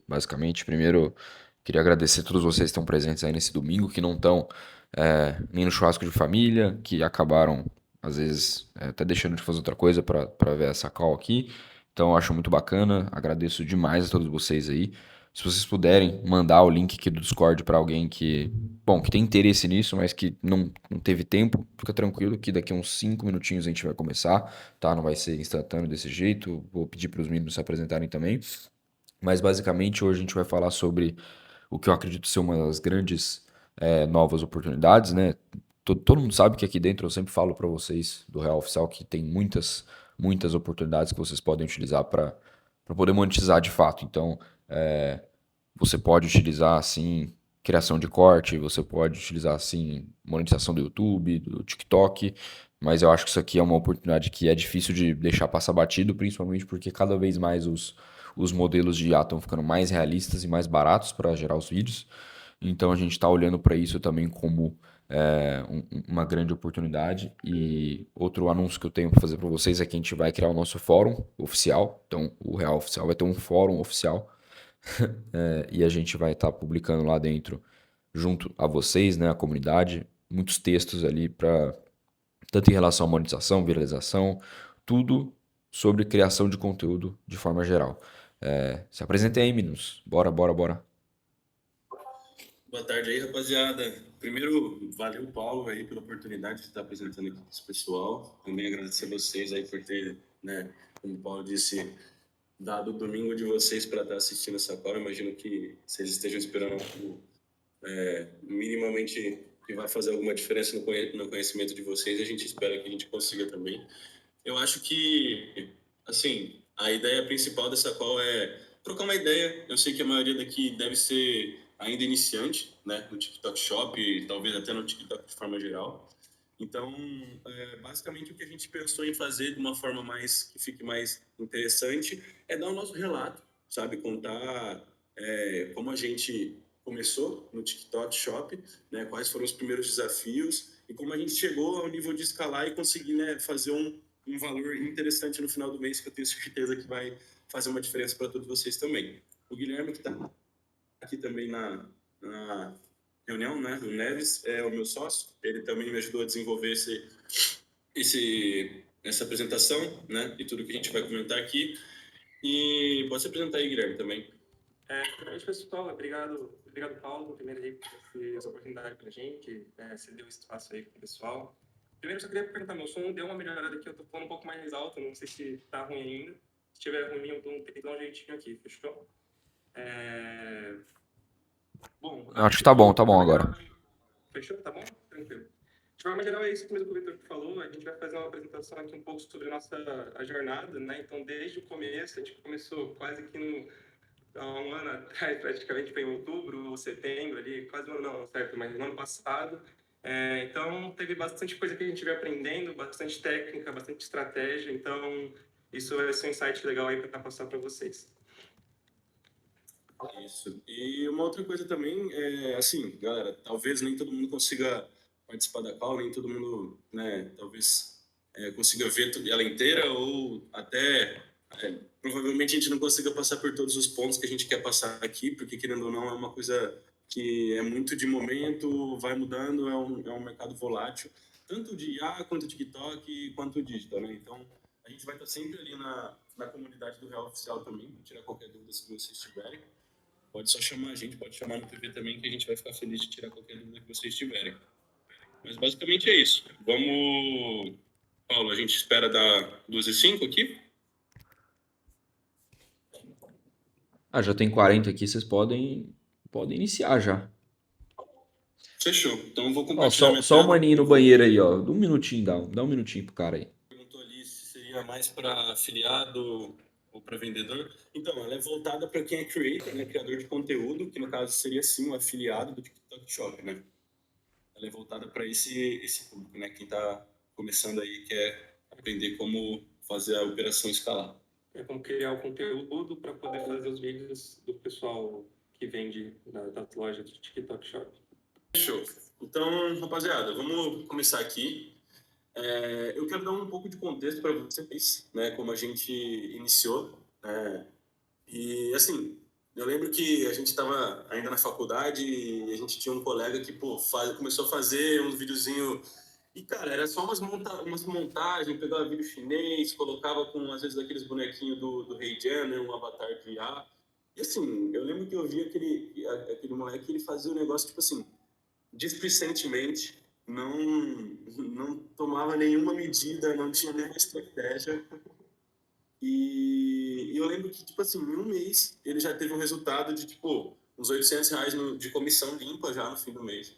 basicamente. Primeiro, queria agradecer a todos vocês que estão presentes aí nesse domingo, que não estão nem no churrasco de família, que acabaram, às vezes, até deixando de fazer outra coisa para ver essa call aqui. Então, eu acho muito bacana, agradeço demais a todos vocês aí. Se vocês puderem mandar o link aqui do Discord para alguém que, bom, que tem interesse nisso, mas que não teve tempo, fica tranquilo que daqui a uns 5 minutinhos a gente vai começar, tá? Não vai ser instantâneo desse jeito. Vou pedir para os meninos se apresentarem também. Mas basicamente hoje a gente vai falar sobre o que eu acredito ser uma das grandes novas oportunidades, né? Todo mundo sabe que aqui dentro eu sempre falo para vocês do Real Oficial que tem muitas oportunidades que vocês podem utilizar para poder monetizar de fato. Então, você pode utilizar assim criação de corte, você pode utilizar assim monetização do YouTube, do TikTok, mas eu acho que isso aqui é uma oportunidade que é difícil de deixar passar batido, principalmente porque cada vez mais os modelos de IA estão ficando mais realistas e mais baratos para gerar os vídeos. Então a gente está olhando para isso também como uma grande oportunidade. E outro anúncio que eu tenho para fazer para vocês é que a gente vai criar o nosso fórum oficial. Então o Real Oficial vai ter um fórum oficial e a gente vai estar publicando lá dentro, junto a vocês, né, a comunidade, muitos textos ali para tanto em relação à monetização, viralização, tudo sobre criação de conteúdo de forma geral. Se apresentem aí, meninos. Bora, bora, bora. Boa tarde aí, rapaziada. Primeiro, valeu, Paulo, aí, pela oportunidade de estar apresentando aqui para esse pessoal. Também agradecer a vocês aí por ter, né, como o Paulo disse, dado o domingo de vocês para estar assistindo essa call. Imagino que vocês estejam esperando algo, minimamente que vai fazer alguma diferença no conhecimento de vocês. A gente espera que a gente consiga também. Eu acho que, assim, a ideia principal dessa call é trocar uma ideia. Eu sei que a maioria daqui deve ser ainda iniciante, né, no TikTok Shop, e talvez até no TikTok de forma geral. Então, basicamente o que a gente pensou em fazer de uma forma mais que fique mais interessante é dar o nosso relato, sabe, contar como a gente começou no TikTok Shop, né, quais foram os primeiros desafios e como a gente chegou ao nível de escalar e conseguir, né, fazer um valor interessante no final do mês, que eu tenho certeza que vai fazer uma diferença para todos vocês também. O Guilherme, que está aqui também na reunião, né, o Neves, é o meu sócio, ele também me ajudou a desenvolver essa apresentação, né, e tudo que a gente vai comentar aqui. E pode se apresentar aí, Guilherme, também. Primeiramente, pessoal, obrigado, Paulo, primeiro aí por essa oportunidade para a gente, você deu espaço aí para o pessoal. Primeiro, só queria perguntar, meu som deu uma melhorada aqui, eu tô falando um pouco mais alto, não sei se tá ruim ainda. Se tiver ruim, eu tento dar um jeitinho aqui, fechou? Bom, Acho que de tá bom forma agora. geral, fechou? Tá bom? Tranquilo. De forma geral, é isso mesmo que o Vitor falou. A gente vai fazer uma apresentação aqui um pouco sobre a jornada, né? Então, desde o começo, a gente começou quase que há um ano atrás, praticamente foi em outubro ou setembro ali, quase um ano não, certo, mas no ano passado. Então, teve bastante coisa que a gente veio aprendendo, bastante técnica, bastante estratégia. Então, isso vai ser um insight legal aí para passar para vocês. Isso. E uma outra coisa também é, assim, galera, talvez nem todo mundo consiga participar da call, nem todo mundo, né, talvez consiga ver ela inteira ou até provavelmente a gente não consiga passar por todos os pontos que a gente quer passar aqui, porque querendo ou não é uma coisa que é muito de momento, vai mudando, é um mercado volátil, tanto de IA quanto TikTok quanto digital, né? Então a gente vai estar sempre ali na comunidade do Real Oficial também, para tirar qualquer dúvida se vocês tiverem. Pode só chamar a gente, pode chamar no PV também, que a gente vai ficar feliz de tirar qualquer dúvida que vocês tiverem. Mas basicamente é isso. Vamos, Paulo, a gente espera dar 2h05 aqui? Já tem 40 aqui, vocês podem iniciar já. Fechou. Então eu vou Ó, compartilhar só, minha só o tela maninho e no vou... banheiro aí, ó. Dá um minutinho, dá um minutinho pro cara aí. Perguntou ali se seria mais para afiliado ou para vendedor. Então, ela é voltada para quem é creator, né, criador de conteúdo, que no caso seria sim um afiliado do TikTok Shop, né? Ela é voltada para esse público, né? Quem está começando aí quer aprender como fazer a operação escalar. Como criar o conteúdo para poder fazer os vídeos do pessoal que vende das lojas do TikTok Shop. Fechou. Então, rapaziada, vamos começar aqui. Eu quero dar um pouco de contexto para vocês, né? Como a gente iniciou. E, assim, Eu lembro que a gente estava ainda na faculdade e a gente tinha um colega que, pô, começou a fazer uns videozinhos. E, cara, era só umas montagens, pegava vídeo chinês, colocava com, às vezes, aqueles bonequinhos do Rei Jan, né, um avatar de IA. E, assim, eu lembro que eu vi aquele moleque, ele fazia um negócio, tipo assim, displicentemente, não tomava nenhuma medida, não tinha nenhuma estratégia. E eu lembro que, tipo assim, em um mês, ele já teve um resultado de, tipo, uns R$ 800 de comissão limpa já no fim do mês.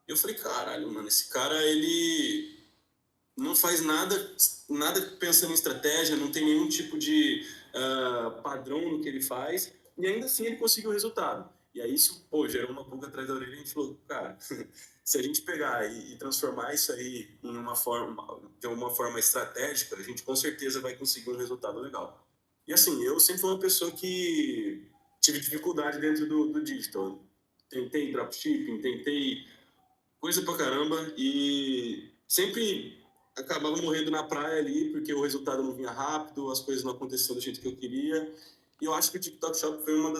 E eu falei, caralho, mano, esse cara, ele não faz nada pensando em estratégia, não tem nenhum tipo de padrão no que ele faz, e ainda assim ele conseguiu o resultado. E aí isso, pô, gerou uma pulga atrás da orelha e a gente falou, cara, se a gente pegar e transformar isso aí de uma forma estratégica, a gente com certeza vai conseguir um resultado legal. E assim, eu sempre fui uma pessoa que tive dificuldade dentro do digital. Tentei dropshipping, tentei coisa pra caramba e sempre acabava morrendo na praia ali porque o resultado não vinha rápido, as coisas não aconteciam do jeito que eu queria. E eu acho que o TikTok Shop foi uma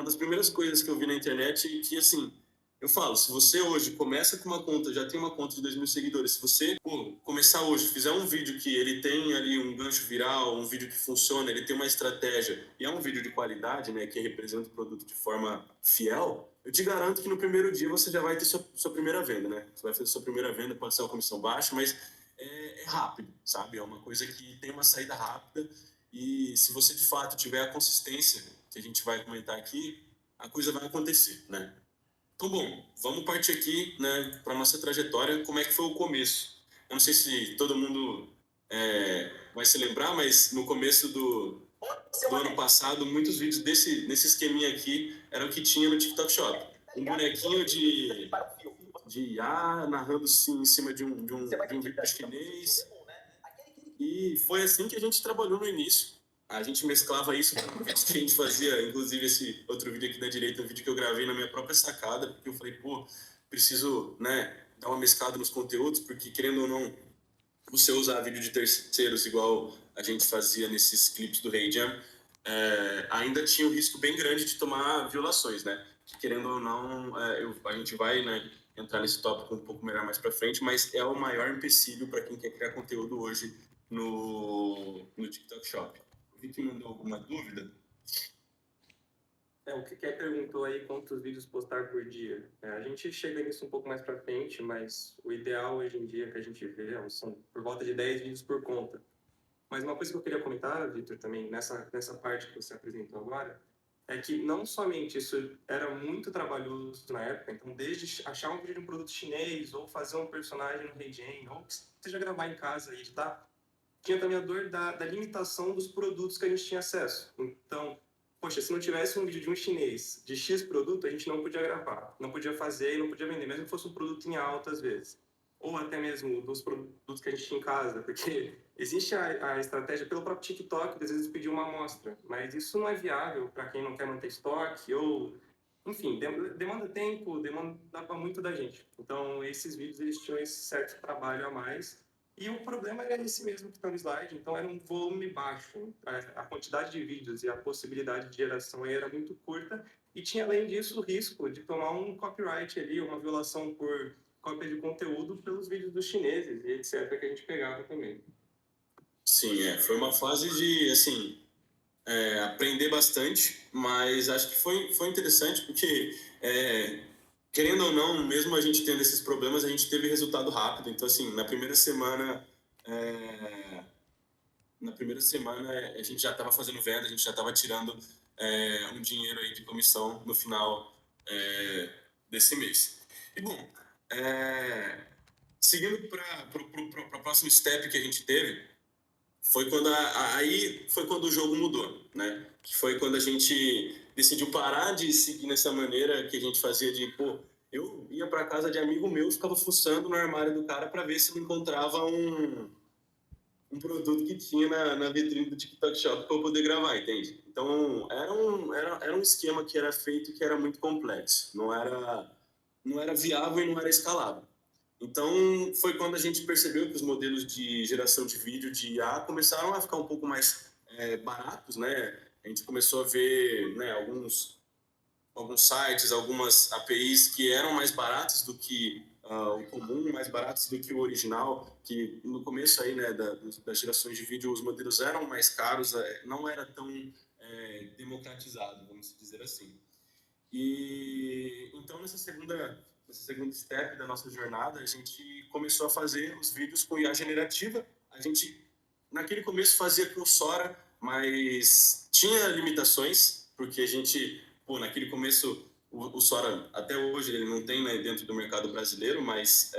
das primeiras coisas que eu vi na internet e que, assim, eu falo, se você hoje começa com uma conta, já tem uma conta de 2.000 seguidores, se você começar hoje, fizer um vídeo que ele tem ali um gancho viral, um vídeo que funciona, ele tem uma estratégia e é um vídeo de qualidade, né, que representa o produto de forma fiel, eu te garanto que no primeiro dia você já vai ter sua primeira venda, né? Você vai fazer sua primeira venda, pode ser uma comissão baixa, mas é rápido, sabe? É uma coisa que tem uma saída rápida e se você de fato tiver a consistência que a gente vai comentar aqui, a coisa vai acontecer, né? Então, bom, vamos partir aqui, né, para nossa trajetória, como é que foi o começo. Eu não sei se todo mundo vai se lembrar, mas no começo do ano passado, muitos vídeos nesse esqueminha aqui eram o que tinha no TikTok Shop. Um bonequinho de IA narrando sim, em cima de um vídeo chinês. E foi assim que a gente trabalhou no início. A gente mesclava isso com vídeos que a gente fazia, inclusive esse outro vídeo aqui da direita, um vídeo que eu gravei na minha própria sacada, porque eu falei, pô, preciso, né, dar uma mesclada nos conteúdos, porque querendo ou não, você usar vídeo de terceiros igual a gente fazia nesses clipes do Rei Jam, ainda tinha um risco bem grande de tomar violações, né? Que, querendo ou não, a gente vai, né, entrar nesse tópico um pouco melhor mais para frente, mas é o maior empecilho para quem quer criar conteúdo hoje no TikTok Shop. O Vicky mandou alguma dúvida? O que quer perguntou aí quantos vídeos postar por dia. A gente chega nisso um pouco mais para frente, mas o ideal hoje em dia que a gente vê são por volta de 10 vídeos por conta. Mas uma coisa que eu queria comentar, Vitor, também, nessa parte que você apresentou agora, é que não somente isso era muito trabalhoso na época, então desde achar um vídeo de um produto chinês, ou fazer um personagem no Heijen, ou que seja gravar em casa e editar, tinha também a dor da limitação dos produtos que a gente tinha acesso. Então, poxa, se não tivesse um vídeo de um chinês de X produto, a gente não podia gravar, não podia fazer e não podia vender, mesmo que fosse um produto em alta às vezes. Ou até mesmo dos produtos que a gente tinha em casa, porque existe a estratégia pelo próprio TikTok, às vezes pedir uma amostra, mas isso não é viável para quem não quer manter estoque ou, enfim, demanda tempo, demanda muito da gente. Então, esses vídeos eles tinham esse certo trabalho a mais e o problema era esse mesmo que está no slide, então era um volume baixo. A quantidade de vídeos e a possibilidade de geração aí era muito curta e tinha, além disso, o risco de tomar um copyright ali, uma violação por cópia de conteúdo pelos vídeos dos chineses e etc. que a gente pegava também. Sim, foi uma fase de, assim, aprender bastante, mas acho que foi interessante porque, querendo ou não, mesmo a gente tendo esses problemas, a gente teve resultado rápido. Então, assim, na primeira semana a gente já estava fazendo venda, a gente já estava tirando um dinheiro aí de comissão no final desse mês. E, bom, seguindo para o próximo step que a gente teve, aí foi quando o jogo mudou, né? Que foi quando a gente decidiu parar de seguir nessa maneira que a gente fazia de, pô, eu ia para casa de amigo meu, ficava fuçando no armário do cara para ver se eu encontrava um produto que tinha na vitrine do TikTok Shop para eu poder gravar, entende? Então, era um esquema que era feito que era muito complexo, não era viável e não era escalável. Então, foi quando a gente percebeu que os modelos de geração de vídeo de IA começaram a ficar um pouco mais baratos, né? A gente começou a ver, né, alguns alguns sites, algumas APIs que eram mais baratas do que o comum, mais baratos do que o original, que no começo aí, né, das gerações de vídeo, os modelos eram mais caros, não era tão democratizado, vamos dizer assim. E então nessa segunda step da nossa jornada, a gente começou a fazer os vídeos com IA generativa. A gente naquele começo fazia com Sora, mas tinha limitações, porque a gente, naquele começo o Sora até hoje ele não tem, né, dentro do mercado brasileiro, mas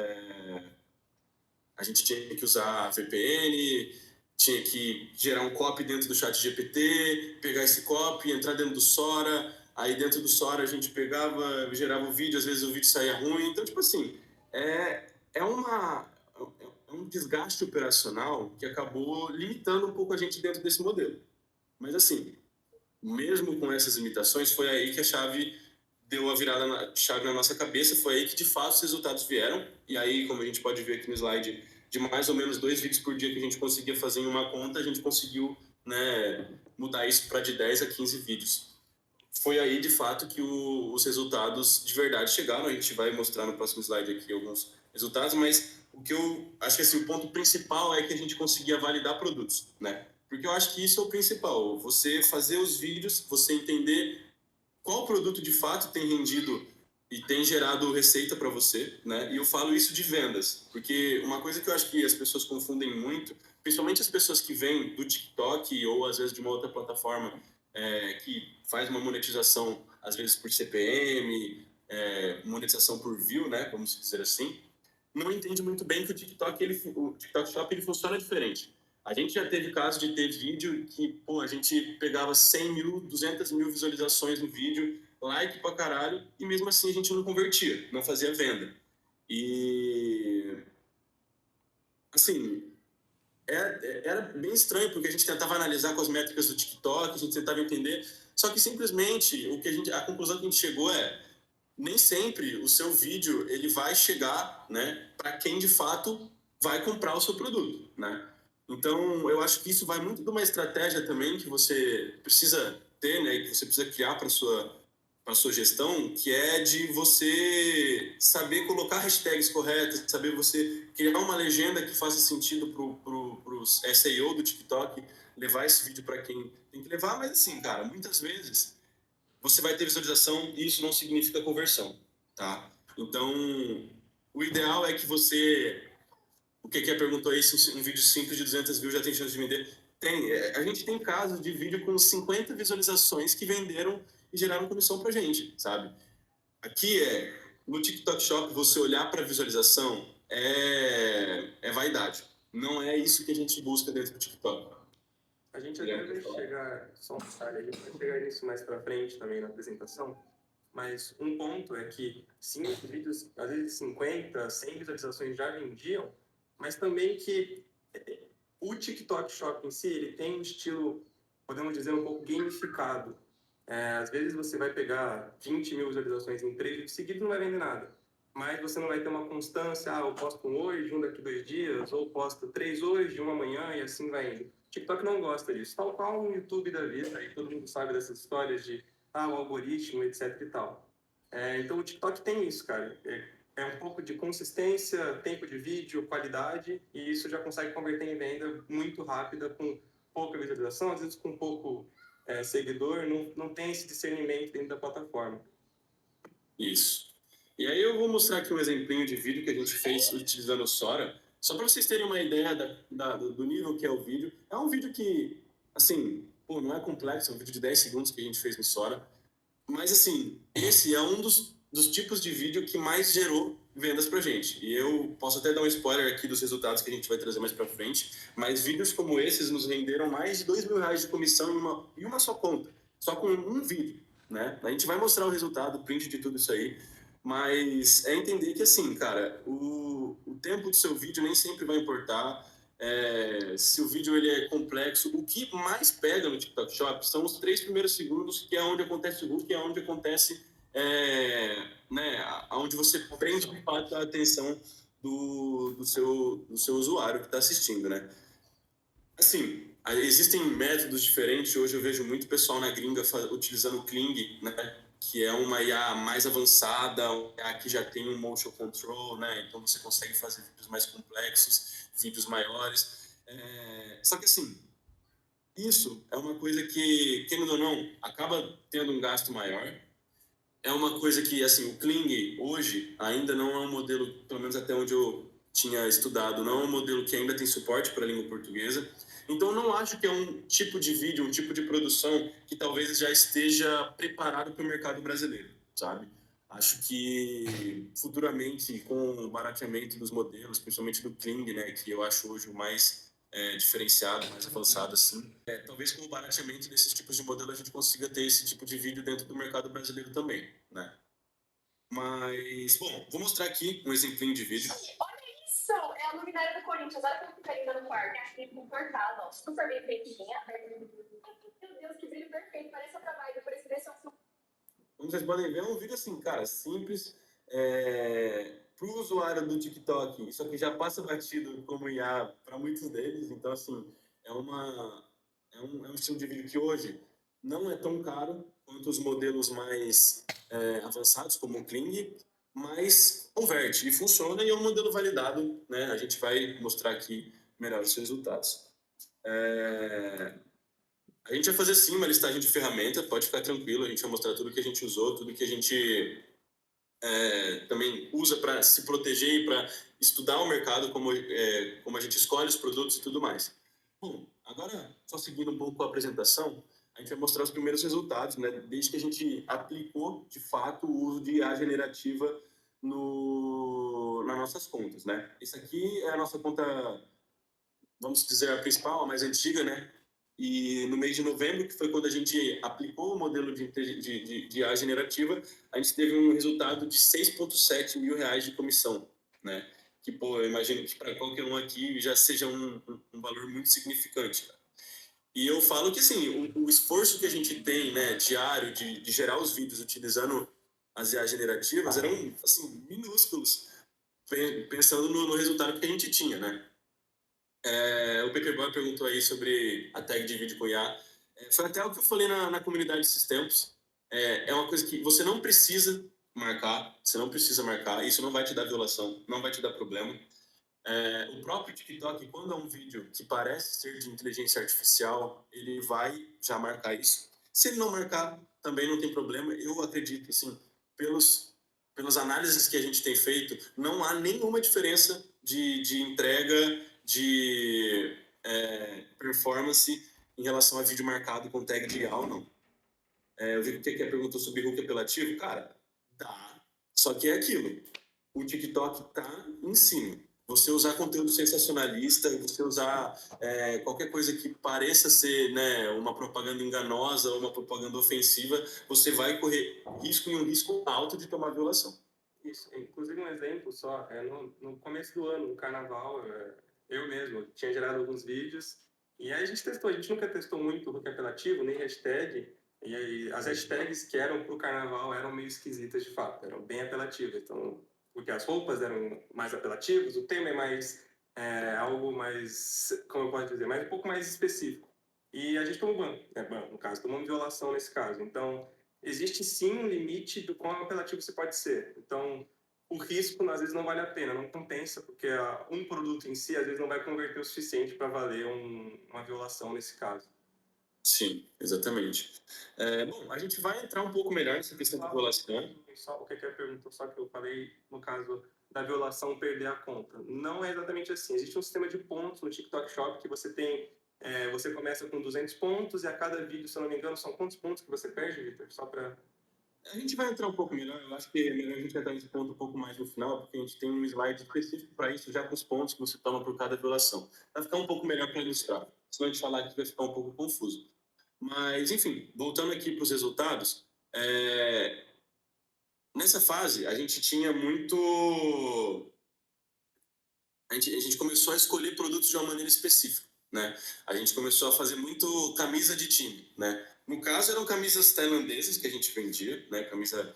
a gente tinha que usar VPN, tinha que gerar um copy dentro do ChatGPT, pegar esse copy, entrar dentro do Sora, aí dentro do Sora a gente pegava, gerava o vídeo, às vezes o vídeo saía ruim, então tipo assim, é um desgaste operacional que acabou limitando um pouco a gente dentro desse modelo. Mas assim, mesmo com essas limitações, foi aí que a chave deu a virada na chave na nossa cabeça, foi aí que de fato os resultados vieram, e aí, como a gente pode ver aqui no slide, de mais ou menos 2 vídeos por dia que a gente conseguia fazer em uma conta, a gente conseguiu, né, mudar isso para de 10 a 15 vídeos. Foi aí, de fato, que os resultados de verdade chegaram. A gente vai mostrar no próximo slide aqui alguns resultados, mas o que eu acho que assim, o ponto principal é que a gente conseguia validar produtos, né? Porque eu acho que isso é o principal, você fazer os vídeos, você entender qual produto de fato tem rendido e tem gerado receita para você, né? E eu falo isso de vendas, porque uma coisa que eu acho que as pessoas confundem muito, principalmente as pessoas que vêm do TikTok ou às vezes de uma outra plataforma que faz uma monetização às vezes por CPM, monetização por view, né? Vamos dizer assim, não entende muito bem que o TikTok Shop ele funciona diferente. A gente já teve caso de ter vídeo que, a gente pegava 100 mil, 200 mil visualizações no vídeo, like pra caralho, e mesmo assim a gente não convertia, não fazia venda. E, assim, era bem estranho, porque a gente tentava analisar com as métricas do TikTok, a gente tentava entender, só que simplesmente a conclusão que a gente chegou nem sempre o seu vídeo ele vai chegar, né, para quem de fato vai comprar o seu produto, né? Então, eu acho que isso vai muito de uma estratégia também que você precisa ter, né, que você precisa criar para sua gestão, que é de você saber colocar hashtags corretas, saber você criar uma legenda que faça sentido pro SEO do TikTok, levar esse vídeo para quem tem que levar, mas assim, cara, muitas vezes você vai ter visualização e isso não significa conversão, tá? Então, o ideal é que você... O que perguntou aí se um vídeo simples de 200 views já tem chance de vender? Tem. A gente tem casos de vídeo com 50 visualizações que venderam e geraram comissão pra gente, sabe? Aqui no TikTok Shop, você olhar para visualização é vaidade. Não é isso que a gente busca dentro do TikTok. A gente até vai chegar, só um detalhe, a gente vai chegar nisso mais para frente também na apresentação, mas um ponto é que, sim, os vídeos, às vezes 50, 100 visualizações já vendiam, mas também que o TikTok Shop em si, ele tem um estilo, podemos dizer, um pouco gamificado. Às vezes você vai pegar 20 mil visualizações em 3 vídeos seguidos e não vai vender nada. Mas você não vai ter uma constância, eu posto um hoje, um daqui 2 dias, ou posto 3 hoje, um amanhã, e assim vai indo. TikTok não gosta disso. Tal qual no YouTube da vida, aí todo mundo sabe dessas histórias de o algoritmo, etc e tal. Então o TikTok tem isso, cara. É um pouco de consistência, tempo de vídeo, qualidade, e isso já consegue converter em venda muito rápida, com pouca visualização, às vezes com pouco seguidor, não tem esse discernimento dentro da plataforma. Isso. E aí eu vou mostrar aqui um exemplinho de vídeo que a gente fez utilizando o Sora, só para vocês terem uma ideia do nível que é o vídeo. É um vídeo que, assim, não é complexo, é um vídeo de 10 segundos que a gente fez no Sora, mas, assim, esse é um dos tipos de vídeo que mais gerou vendas pra gente. E eu posso até dar um spoiler aqui dos resultados que a gente vai trazer mais pra frente, mas vídeos como esses nos renderam mais de R$2.000 de comissão em uma só conta, só com um vídeo, né? A gente vai mostrar o resultado, o print de tudo isso aí, mas é entender que, assim, cara, o tempo do seu vídeo nem sempre vai importar. Se o vídeo ele é complexo, o que mais pega no TikTok Shop são os 3 primeiros segundos, que é onde acontece o hook, que é onde acontece, né, onde você prende de fato a atenção do seu usuário que está assistindo, né? Assim, existem métodos diferentes. Hoje eu vejo muito pessoal na gringa utilizando o Kling, né? que é uma IA mais avançada, uma IA que já tem um motion control, né? Então você consegue fazer vídeos mais complexos, vídeos maiores. Só que assim, isso é uma coisa que, querendo ou não, acaba tendo um gasto maior. É uma coisa que, assim, o Kling hoje ainda não é um modelo, pelo menos até onde eu tinha estudado, não é um modelo que ainda tem suporte para a língua portuguesa. Então, não acho que é um tipo de vídeo, um tipo de produção que talvez já esteja preparado para o mercado brasileiro, sabe? Acho que futuramente, com o barateamento dos modelos, principalmente do Kling, né, que eu acho hoje o mais diferenciado, mais avançado, assim, talvez com o barateamento desses tipos de modelo a gente consiga ter esse tipo de vídeo dentro do mercado brasileiro também, né? Mas, bom, vou mostrar aqui um exemplinho de vídeo. Olha isso! É a luminária do Corinthians. Olha como fica linda no quarto. Acho que confortável. Super bem feitinha. Meu Deus, que brilho perfeito. Parece outra vibe. Por esse preço é um. Como vocês podem ver, é um vídeo assim, cara, simples. Para o usuário do TikTok, isso aqui já passa batido como IA para muitos deles. Então, assim, é um estilo de vídeo que hoje não é tão caro quanto os modelos mais avançados, como o Kling, mas converte e funciona e é um modelo validado, né? A gente vai mostrar aqui melhores resultados. A gente vai fazer sim uma listagem de ferramentas, pode ficar tranquilo, a gente vai mostrar tudo que a gente usou, tudo que a gente também usa para se proteger e para estudar o mercado, como a gente escolhe os produtos e tudo mais. Bom, agora, só seguindo um pouco a apresentação, a gente vai mostrar os primeiros resultados, né, desde que a gente aplicou, de fato, o uso de IA generativa nas nossas contas, né? Isso aqui é a nossa conta, vamos dizer, a principal, a mais antiga, né? E no mês de novembro, que foi quando a gente aplicou o modelo de IA generativa, a gente teve um resultado de 6,7 mil reais de comissão, né? Que, pô, eu imagino que para qualquer um aqui já seja um valor muito significante. E eu falo que, assim, o esforço que a gente tem, né, diário, de gerar os vídeos utilizando as IA generativas eram, assim, minúsculos, pensando no resultado que a gente tinha, né? O Paperboy perguntou aí sobre a tag de vídeo com IA. Foi até o que eu falei na comunidade esses tempos. É uma coisa que você não precisa marcar, isso não vai te dar violação, não vai te dar problema. O próprio TikTok, quando é um vídeo que parece ser de inteligência artificial, ele vai já marcar isso. Se ele não marcar, também não tem problema. Eu acredito, assim, pelas análises que a gente tem feito, não há nenhuma diferença de entrega, de performance em relação a vídeo marcado com tag de IA ou não. Eu vi que a perguntou sobre hook apelativo. Cara, dá. Só que é aquilo. O TikTok tá em cima. Você usar conteúdo sensacionalista, você usar qualquer coisa que pareça ser, né, uma propaganda enganosa ou uma propaganda ofensiva, você vai correr risco e um risco alto de tomar violação. Isso, inclusive um exemplo só, no começo do ano, no carnaval, eu mesmo tinha gerado alguns vídeos e aí a gente testou, a gente nunca testou muito o hook apelativo, nem hashtag, e aí as hashtags que eram pro carnaval eram meio esquisitas de fato, eram bem apelativas, então, porque as roupas eram mais apelativas, o tema é mais, algo mais, como eu posso dizer, mais, um pouco mais específico. E a gente tomou ban, no caso, tomamos violação nesse caso, então existe sim um limite do quão apelativo você pode ser. Então, o risco às vezes não vale a pena, não compensa, porque um produto em si às vezes não vai converter o suficiente para valer uma violação nesse caso. Sim, exatamente. Bom, a gente vai entrar um pouco melhor nessa questão da violação. Só o que eu perguntou, só que eu falei no caso da violação perder a conta. Não é exatamente assim. Existe um sistema de pontos no TikTok Shop que você tem. Você começa com 200 pontos e a cada vídeo, se eu não me engano, são quantos pontos que você perde, Victor? Só para. A gente vai entrar um pouco melhor, eu acho que é melhor a gente entrar nesse ponto um pouco mais no final, porque a gente tem um slide específico para isso, já com os pontos que você toma por cada violação. Vai ficar um pouco melhor para ilustrar, senão a gente falar aqui vai ficar um pouco confuso. Mas, enfim, voltando aqui para os resultados, nessa fase a gente tinha muito... A gente começou a escolher produtos de uma maneira específica, né? A gente começou a fazer muito camisa de time, né? No caso, eram camisas tailandesas que a gente vendia, né? Camisa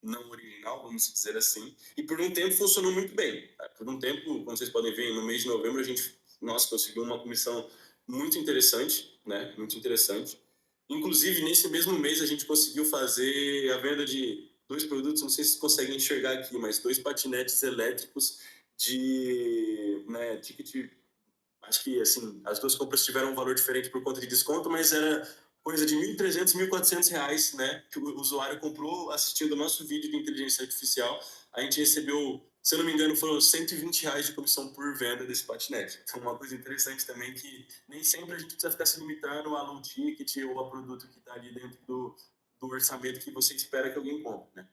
não original, vamos dizer assim. E por um tempo funcionou muito bem. Por um tempo, como vocês podem ver, no mês de novembro a gente, conseguiu uma comissão muito interessante, né? Muito interessante. Inclusive, nesse mesmo mês, a gente conseguiu fazer a venda de 2 produtos, não sei se vocês conseguem enxergar aqui, mas 2 patinetes elétricos de, né, ticket. Acho que, assim, as 2 compras tiveram um valor diferente por conta de desconto, mas era coisa de 1.300, R$ 1.400, né? Que o usuário comprou assistindo o nosso vídeo de inteligência artificial. A gente recebeu, se eu não me engano, foram R$ 120 de comissão por venda desse patinete. Então, uma coisa interessante também que nem sempre a gente precisa ficar se limitando a low ticket ou a produto que está ali dentro do orçamento que você espera que alguém compre, né?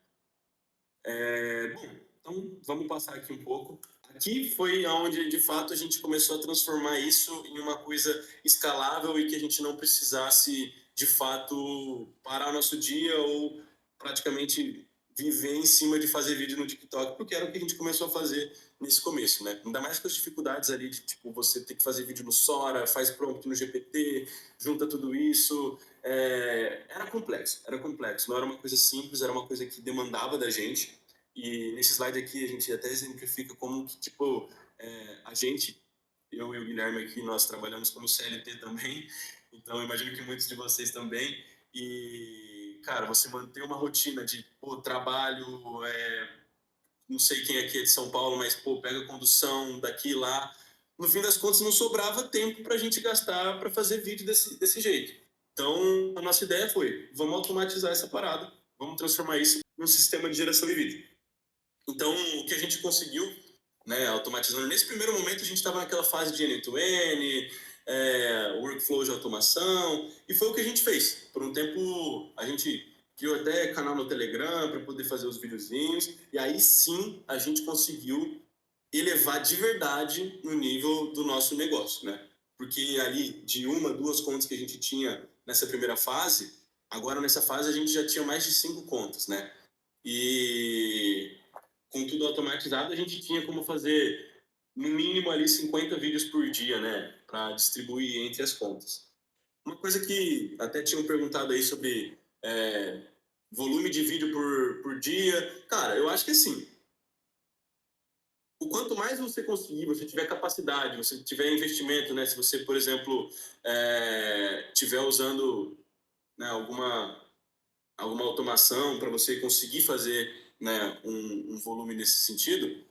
Bom, então vamos passar aqui um pouco. Aqui foi onde, de fato, a gente começou a transformar isso em uma coisa escalável e que a gente não precisasse, de fato, parar o nosso dia ou praticamente viver em cima de fazer vídeo no TikTok, porque era o que a gente começou a fazer nesse começo, né? Ainda mais com as dificuldades ali de, tipo, você ter que fazer vídeo no Sora, faz prompt no GPT, junta tudo isso. Era complexo, não era uma coisa simples, era uma coisa que demandava da gente. E nesse slide aqui a gente até exemplifica como que, tipo, a gente, eu e o Guilherme aqui, nós trabalhamos como CLT também, então eu imagino que muitos de vocês também. E, cara, você manter uma rotina de, pô, trabalho, não sei quem aqui é de São Paulo, mas, pô, pega condução daqui e lá. No fim das contas, não sobrava tempo para a gente gastar para fazer vídeo desse jeito. Então, a nossa ideia foi, vamos automatizar essa parada, vamos transformar isso num sistema de geração de vídeo. Então, o que a gente conseguiu, né, automatizando, nesse primeiro momento a gente estava naquela fase de N2N, workflow de automação, e foi o que a gente fez. Por um tempo, a gente criou até canal no Telegram para poder fazer os videozinhos, e aí sim a gente conseguiu elevar de verdade no nível do nosso negócio, né? Porque ali, de 1, 2 contas que a gente tinha nessa primeira fase, agora nessa fase a gente já tinha mais de 5 contas, né? E com tudo automatizado, a gente tinha como fazer no mínimo ali 50 vídeos por dia, né, para distribuir entre as contas. Uma coisa que até tinham perguntado aí sobre volume de vídeo por dia, cara, eu acho que assim, o quanto mais você conseguir, você tiver capacidade, você tiver investimento, né, se você, por exemplo, tiver usando, né, alguma automação para você conseguir fazer, né, um volume nesse sentido,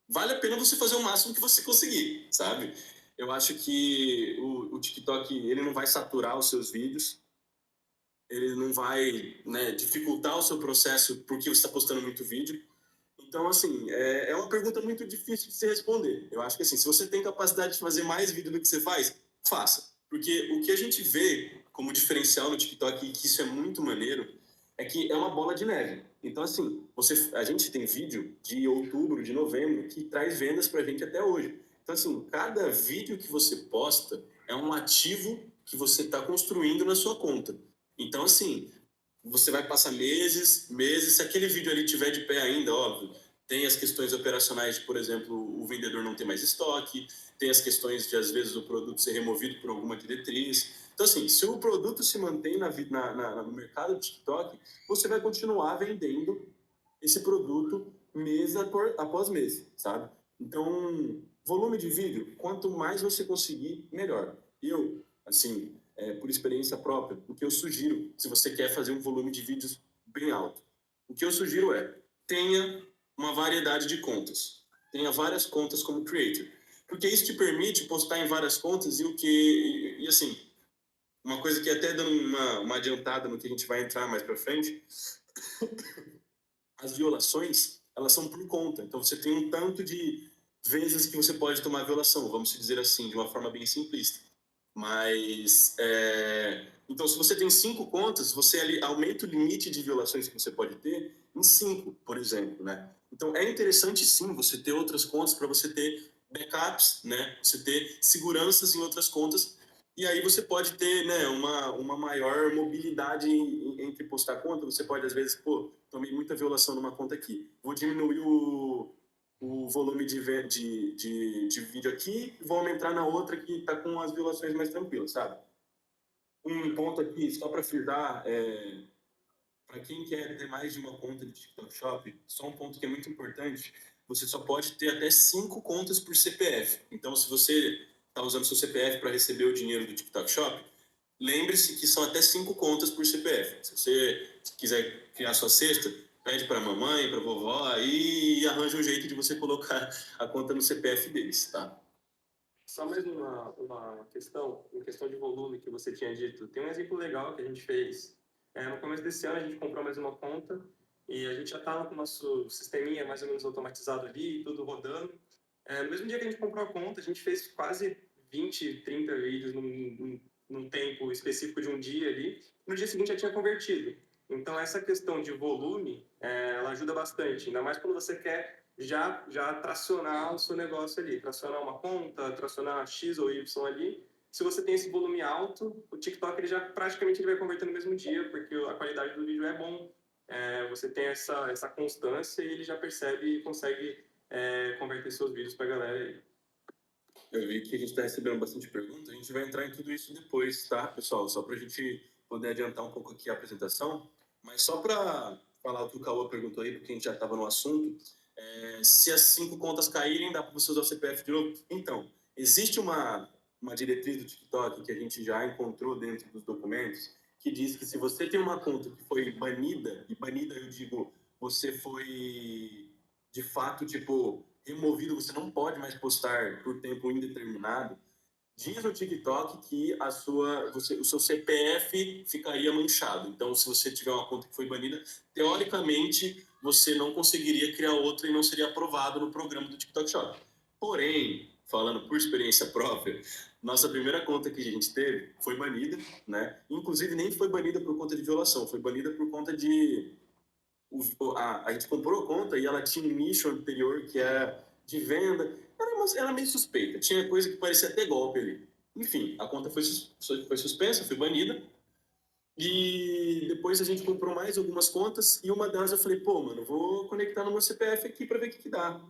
vale a pena você fazer o máximo que você conseguir, sabe? Eu acho que o TikTok ele não vai saturar os seus vídeos, ele não vai, né, dificultar o seu processo porque você está postando muito vídeo. Então, assim, é uma pergunta muito difícil de se responder. Eu acho que, assim, se você tem capacidade de fazer mais vídeo do que você faz, faça. Porque o que a gente vê como diferencial no TikTok, e que isso é muito maneiro, é que é uma bola de neve. Então, assim, a gente tem vídeo de outubro, de novembro, que traz vendas pra gente até hoje. Então, assim, cada vídeo que você posta é um ativo que você está construindo na sua conta. Então, assim, você vai passar meses, meses, se aquele vídeo ali tiver de pé ainda, óbvio, tem as questões operacionais de, por exemplo, o vendedor não ter mais estoque, tem as questões de, às vezes, o produto ser removido por alguma diretriz. Então, assim, se o produto se mantém no mercado do TikTok, você vai continuar vendendo esse produto mês após mês, sabe? Então, volume de vídeo, quanto mais você conseguir, melhor. Eu, assim, por experiência própria, o que eu sugiro, se você quer fazer um volume de vídeos bem alto, o que eu sugiro tenha uma variedade de contas. Tenha várias contas como creator. Porque isso te permite postar em várias contas e assim, uma coisa que até dando uma adiantada no que a gente vai entrar mais para frente, as violações, elas são por conta. Então, você tem um tanto de vezes que você pode tomar violação, vamos dizer assim, de uma forma bem simplista. Mas, então, se você tem 5 contas, você ali aumenta o limite de violações que você pode ter em 5, por exemplo, né? Então, é interessante, sim, você ter outras contas para você ter backups, né? Você ter seguranças em outras contas e aí você pode ter, né, uma maior mobilidade entre postar conta. Você pode, às vezes, pô, tomei muita violação numa conta aqui. Vou diminuir o volume de vídeo aqui e vou aumentar na outra que está com as violações mais tranquilas, sabe? Um ponto aqui, só para frisar, para quem quer ter mais de uma conta de TikTok Shop, só um ponto que é muito importante, você só pode ter até 5 contas por CPF. Então, se você está usando seu CPF para receber o dinheiro do TikTok Shop, lembre-se que são até 5 contas por CPF. Se você quiser criar sua cesta, pede para a mamãe, para a vovó aí e arranja um jeito de você colocar a conta no CPF deles, tá? Só mais uma questão, em questão de volume que você tinha dito. Tem um exemplo legal que a gente fez. No começo desse ano, a gente comprou mais uma conta e a gente já estava com o nosso sisteminha mais ou menos automatizado ali, tudo rodando. No mesmo dia que a gente comprou a conta, a gente fez quase 20, 30 vídeos num tempo específico de um dia ali. No dia seguinte já tinha convertido. Então, essa questão de volume, ela ajuda bastante. Ainda mais quando você quer já tracionar o seu negócio ali, tracionar uma conta, tracionar X ou Y ali. Se você tem esse volume alto, o TikTok ele já praticamente ele vai converter no mesmo dia, porque a qualidade do vídeo é bom. Você tem essa constância e ele já percebe e consegue converter seus vídeos para a galera aí. Eu vi que a gente está recebendo bastante perguntas, a gente vai entrar em tudo isso depois, tá, pessoal? Só para a gente poder adiantar um pouco aqui a apresentação, mas só para falar o que o Cauã perguntou aí, porque a gente já estava no assunto, se as 5 contas caírem, dá para você usar o CPF de novo? Então, existe uma diretriz do TikTok que a gente já encontrou dentro dos documentos, que diz que se você tem uma conta que foi banida, e banida eu digo, você foi de fato, tipo, removido, você não pode mais postar por tempo indeterminado, diz o TikTok que o seu CPF ficaria manchado. Então, se você tiver uma conta que foi banida, teoricamente você não conseguiria criar outra e não seria aprovado no programa do TikTok Shop. Porém, falando por experiência própria, nossa primeira conta que a gente teve foi banida, né? Inclusive nem foi banida por conta de violação, foi banida por conta de a gente comprou a conta e ela tinha um nicho anterior que era de venda. Era meio suspeita. Tinha coisa que parecia até golpe ali. Enfim, a conta foi suspensa, foi banida. E depois a gente comprou mais algumas contas e uma delas eu falei, pô, mano, vou conectar no meu CPF aqui para ver o que dá.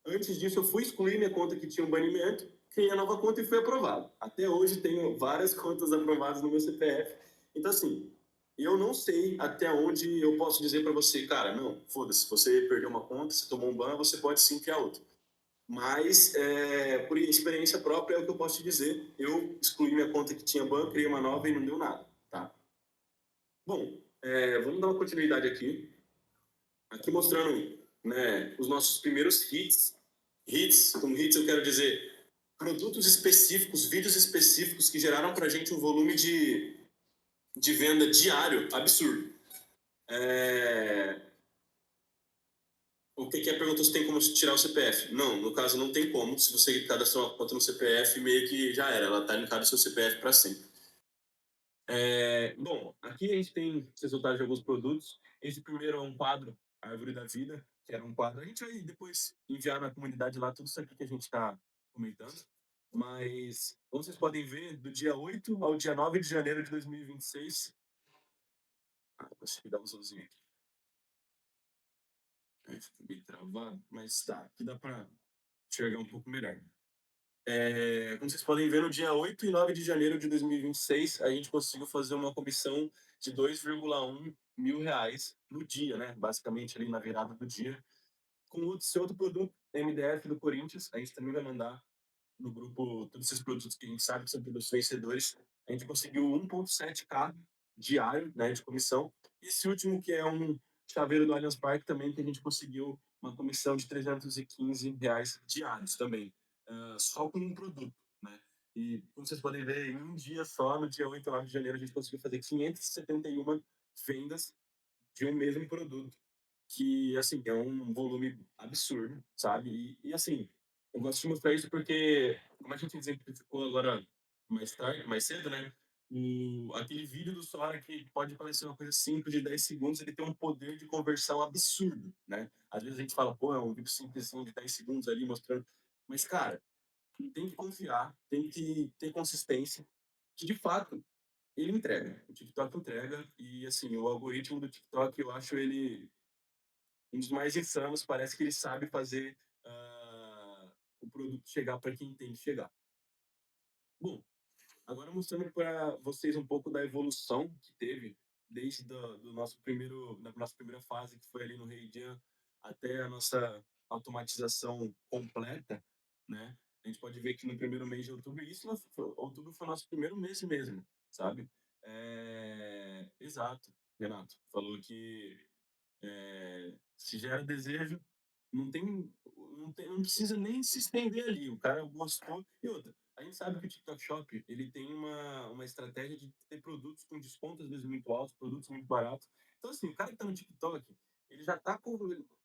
Antes disso, eu fui excluir minha conta que tinha um banimento, criei a nova conta e fui aprovado. Até hoje tenho várias contas aprovadas no meu CPF. Então, assim, eu não sei até onde eu posso dizer para você, cara, não, foda-se, você perdeu uma conta, você tomou um ban, você pode sim criar outra. Mas, por experiência própria, é o que eu posso te dizer. Eu excluí minha conta que tinha ban, criei uma nova e não deu nada, tá? Bom, vamos dar uma continuidade aqui. Aqui mostrando, né, os nossos primeiros hits. Hits, com hits eu quero dizer produtos específicos, vídeos específicos que geraram para a gente um volume de venda diário absurdo. O que é perguntou se tem como tirar o CPF? Não, no caso não tem como. Se você cadastrar uma conta no CPF, meio que já era, ela está linkada ao seu CPF para sempre. Bom, aqui a gente tem os resultados de alguns produtos. Esse primeiro é um quadro, Árvore da Vida, que era um quadro. A gente vai depois enviar na comunidade lá tudo isso aqui que a gente está comentando. Mas, como vocês podem ver, do dia 8 ao dia 9 de janeiro de 2026. Consegui dar um zoomzinho aqui. Fica bem travado, mas tá, aqui dá para enxergar um pouco melhor. Como vocês podem ver, no dia 8 e 9 de janeiro de 2026, a gente conseguiu fazer uma comissão de 2,1 mil reais no dia, né? Basicamente, ali na virada do dia. Com esse outro produto, MDF do Corinthians, a gente também vai mandar no grupo todos esses produtos que a gente sabe que são produtos vencedores. A gente conseguiu 1,7K diário, né, de comissão. E esse último, que é um chaveiro do Allianz Parque, também, que a gente conseguiu uma comissão de R$ 315 diários também, só com um produto, né? E, como vocês podem ver, em um dia só, no dia 8 e 9 de janeiro, a gente conseguiu fazer 571 vendas de um mesmo produto que, assim, é um volume absurdo, sabe? Assim, eu gosto de mostrar isso porque, como a gente exemplificou agora mais tarde, mais cedo, né? Aquele vídeo do Sora que pode parecer uma coisa simples de 10 segundos, ele tem um poder de conversão absurdo, né? Às vezes a gente fala, pô, é um vídeo simples assim, de 10 segundos ali mostrando. Mas, cara, tem que confiar, tem que ter consistência, que de fato ele entrega. O TikTok entrega e, assim, o algoritmo do TikTok, eu acho ele um dos mais insanos. Parece que ele sabe fazer o produto chegar para quem tem que chegar. Bom, agora mostrando para vocês um pouco da evolução que teve desde do nosso da nossa primeira fase, que foi ali no Reidian, até a nossa automatização completa, né? A gente pode ver que no primeiro mês de outubro, outubro foi o nosso primeiro mês mesmo. sabe? Exato, Renato. Falou que se gera desejo, não precisa nem se estender ali. O cara gostou. E outra, a gente sabe que o TikTok Shop ele tem uma estratégia de ter produtos com desconto às vezes muito altos, produtos muito baratos. Então, assim, o cara que tá no TikTok, ele já tá com,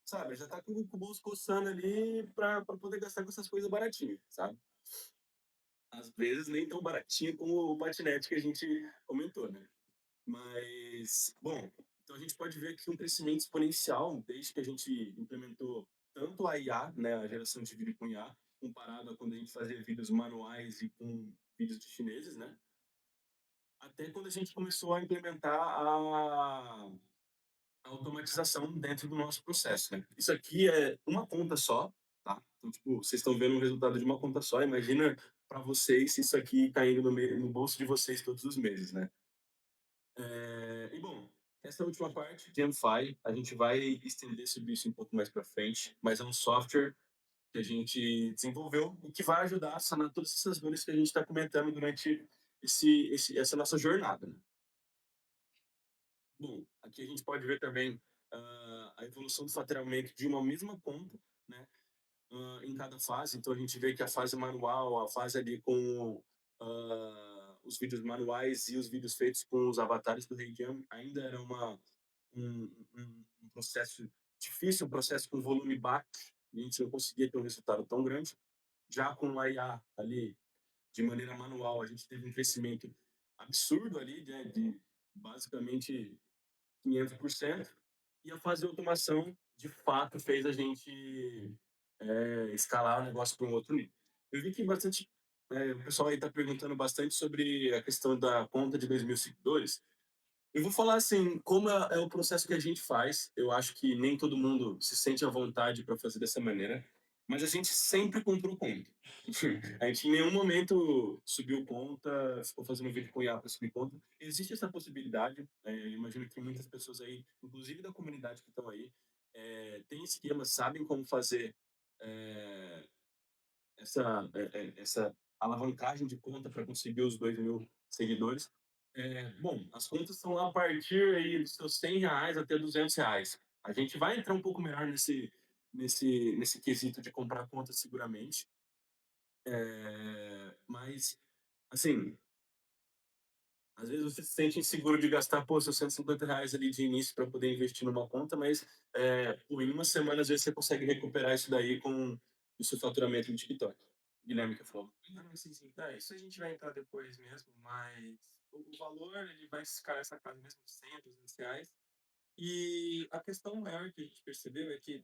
sabe, já tá com o bolso coçando ali pra poder gastar com essas coisas baratinhas, sabe? Às vezes nem tão baratinha como o patinete que a gente comentou, né? Mas, bom, então a gente pode ver aqui um crescimento exponencial desde que a gente implementou tanto a IA, né, a geração de vídeo com IA, comparado a quando a gente fazia vídeos manuais e com vídeos de chineses, né? Até quando a gente começou a implementar a automatização dentro do nosso processo, né? Isso aqui é uma conta só, tá? Então, tipo, vocês estão vendo o resultado de uma conta só. Imagina para vocês isso aqui caindo no bolso de vocês todos os meses, né? E bom, essa última parte, GenFi, a gente vai estender sobre isso um pouco mais para frente, mas é um software que a gente desenvolveu e que vai ajudar a sanar todas essas dores que a gente está comentando durante essa nossa jornada, né? Bom, aqui a gente pode ver também a evolução do faturamento de uma mesma conta, né? Em cada fase. Então a gente vê que a fase manual, a fase ali com os vídeos manuais e os vídeos feitos com os avatares do Reikiam ainda era um processo difícil, um processo com volume baixo. A gente não conseguia ter um resultado tão grande. Já com a IA ali, de maneira manual, a gente teve um crescimento absurdo ali, né, de basicamente 500%. E a fase de automação, de fato, fez a gente escalar o negócio para um outro nível. Eu vi que bastante, o pessoal aí está perguntando bastante sobre a questão da conta de 2.000 seguidores. Eu vou falar assim, como é o processo que a gente faz. Eu acho que nem todo mundo se sente à vontade para fazer dessa maneira, mas a gente sempre comprou conta. A gente em nenhum momento subiu conta, ficou fazendo vídeo com IA para subir conta. Existe essa possibilidade. Imagino que muitas pessoas aí, inclusive da comunidade que estão aí, têm esquemas, sabem como fazer é, essa alavancagem de conta para conseguir os 2.000 seguidores. Bom, as contas estão lá a partir aí dos seus R$ 100 até R$ 200. A gente vai entrar um pouco melhor nesse quesito de comprar contas seguramente. Mas, assim, às vezes você se sente inseguro de gastar, pô, seus R$ 150 ali de início para poder investir numa conta, mas pô, em uma semana, às vezes, você consegue recuperar isso daí com o seu faturamento no TikTok. Guilherme que falou. Não, sim, sim. Isso a gente vai entrar depois mesmo, mas o valor ele vai ficar essa casa mesmo de 100 a R$ 200. E a questão maior que a gente percebeu é que,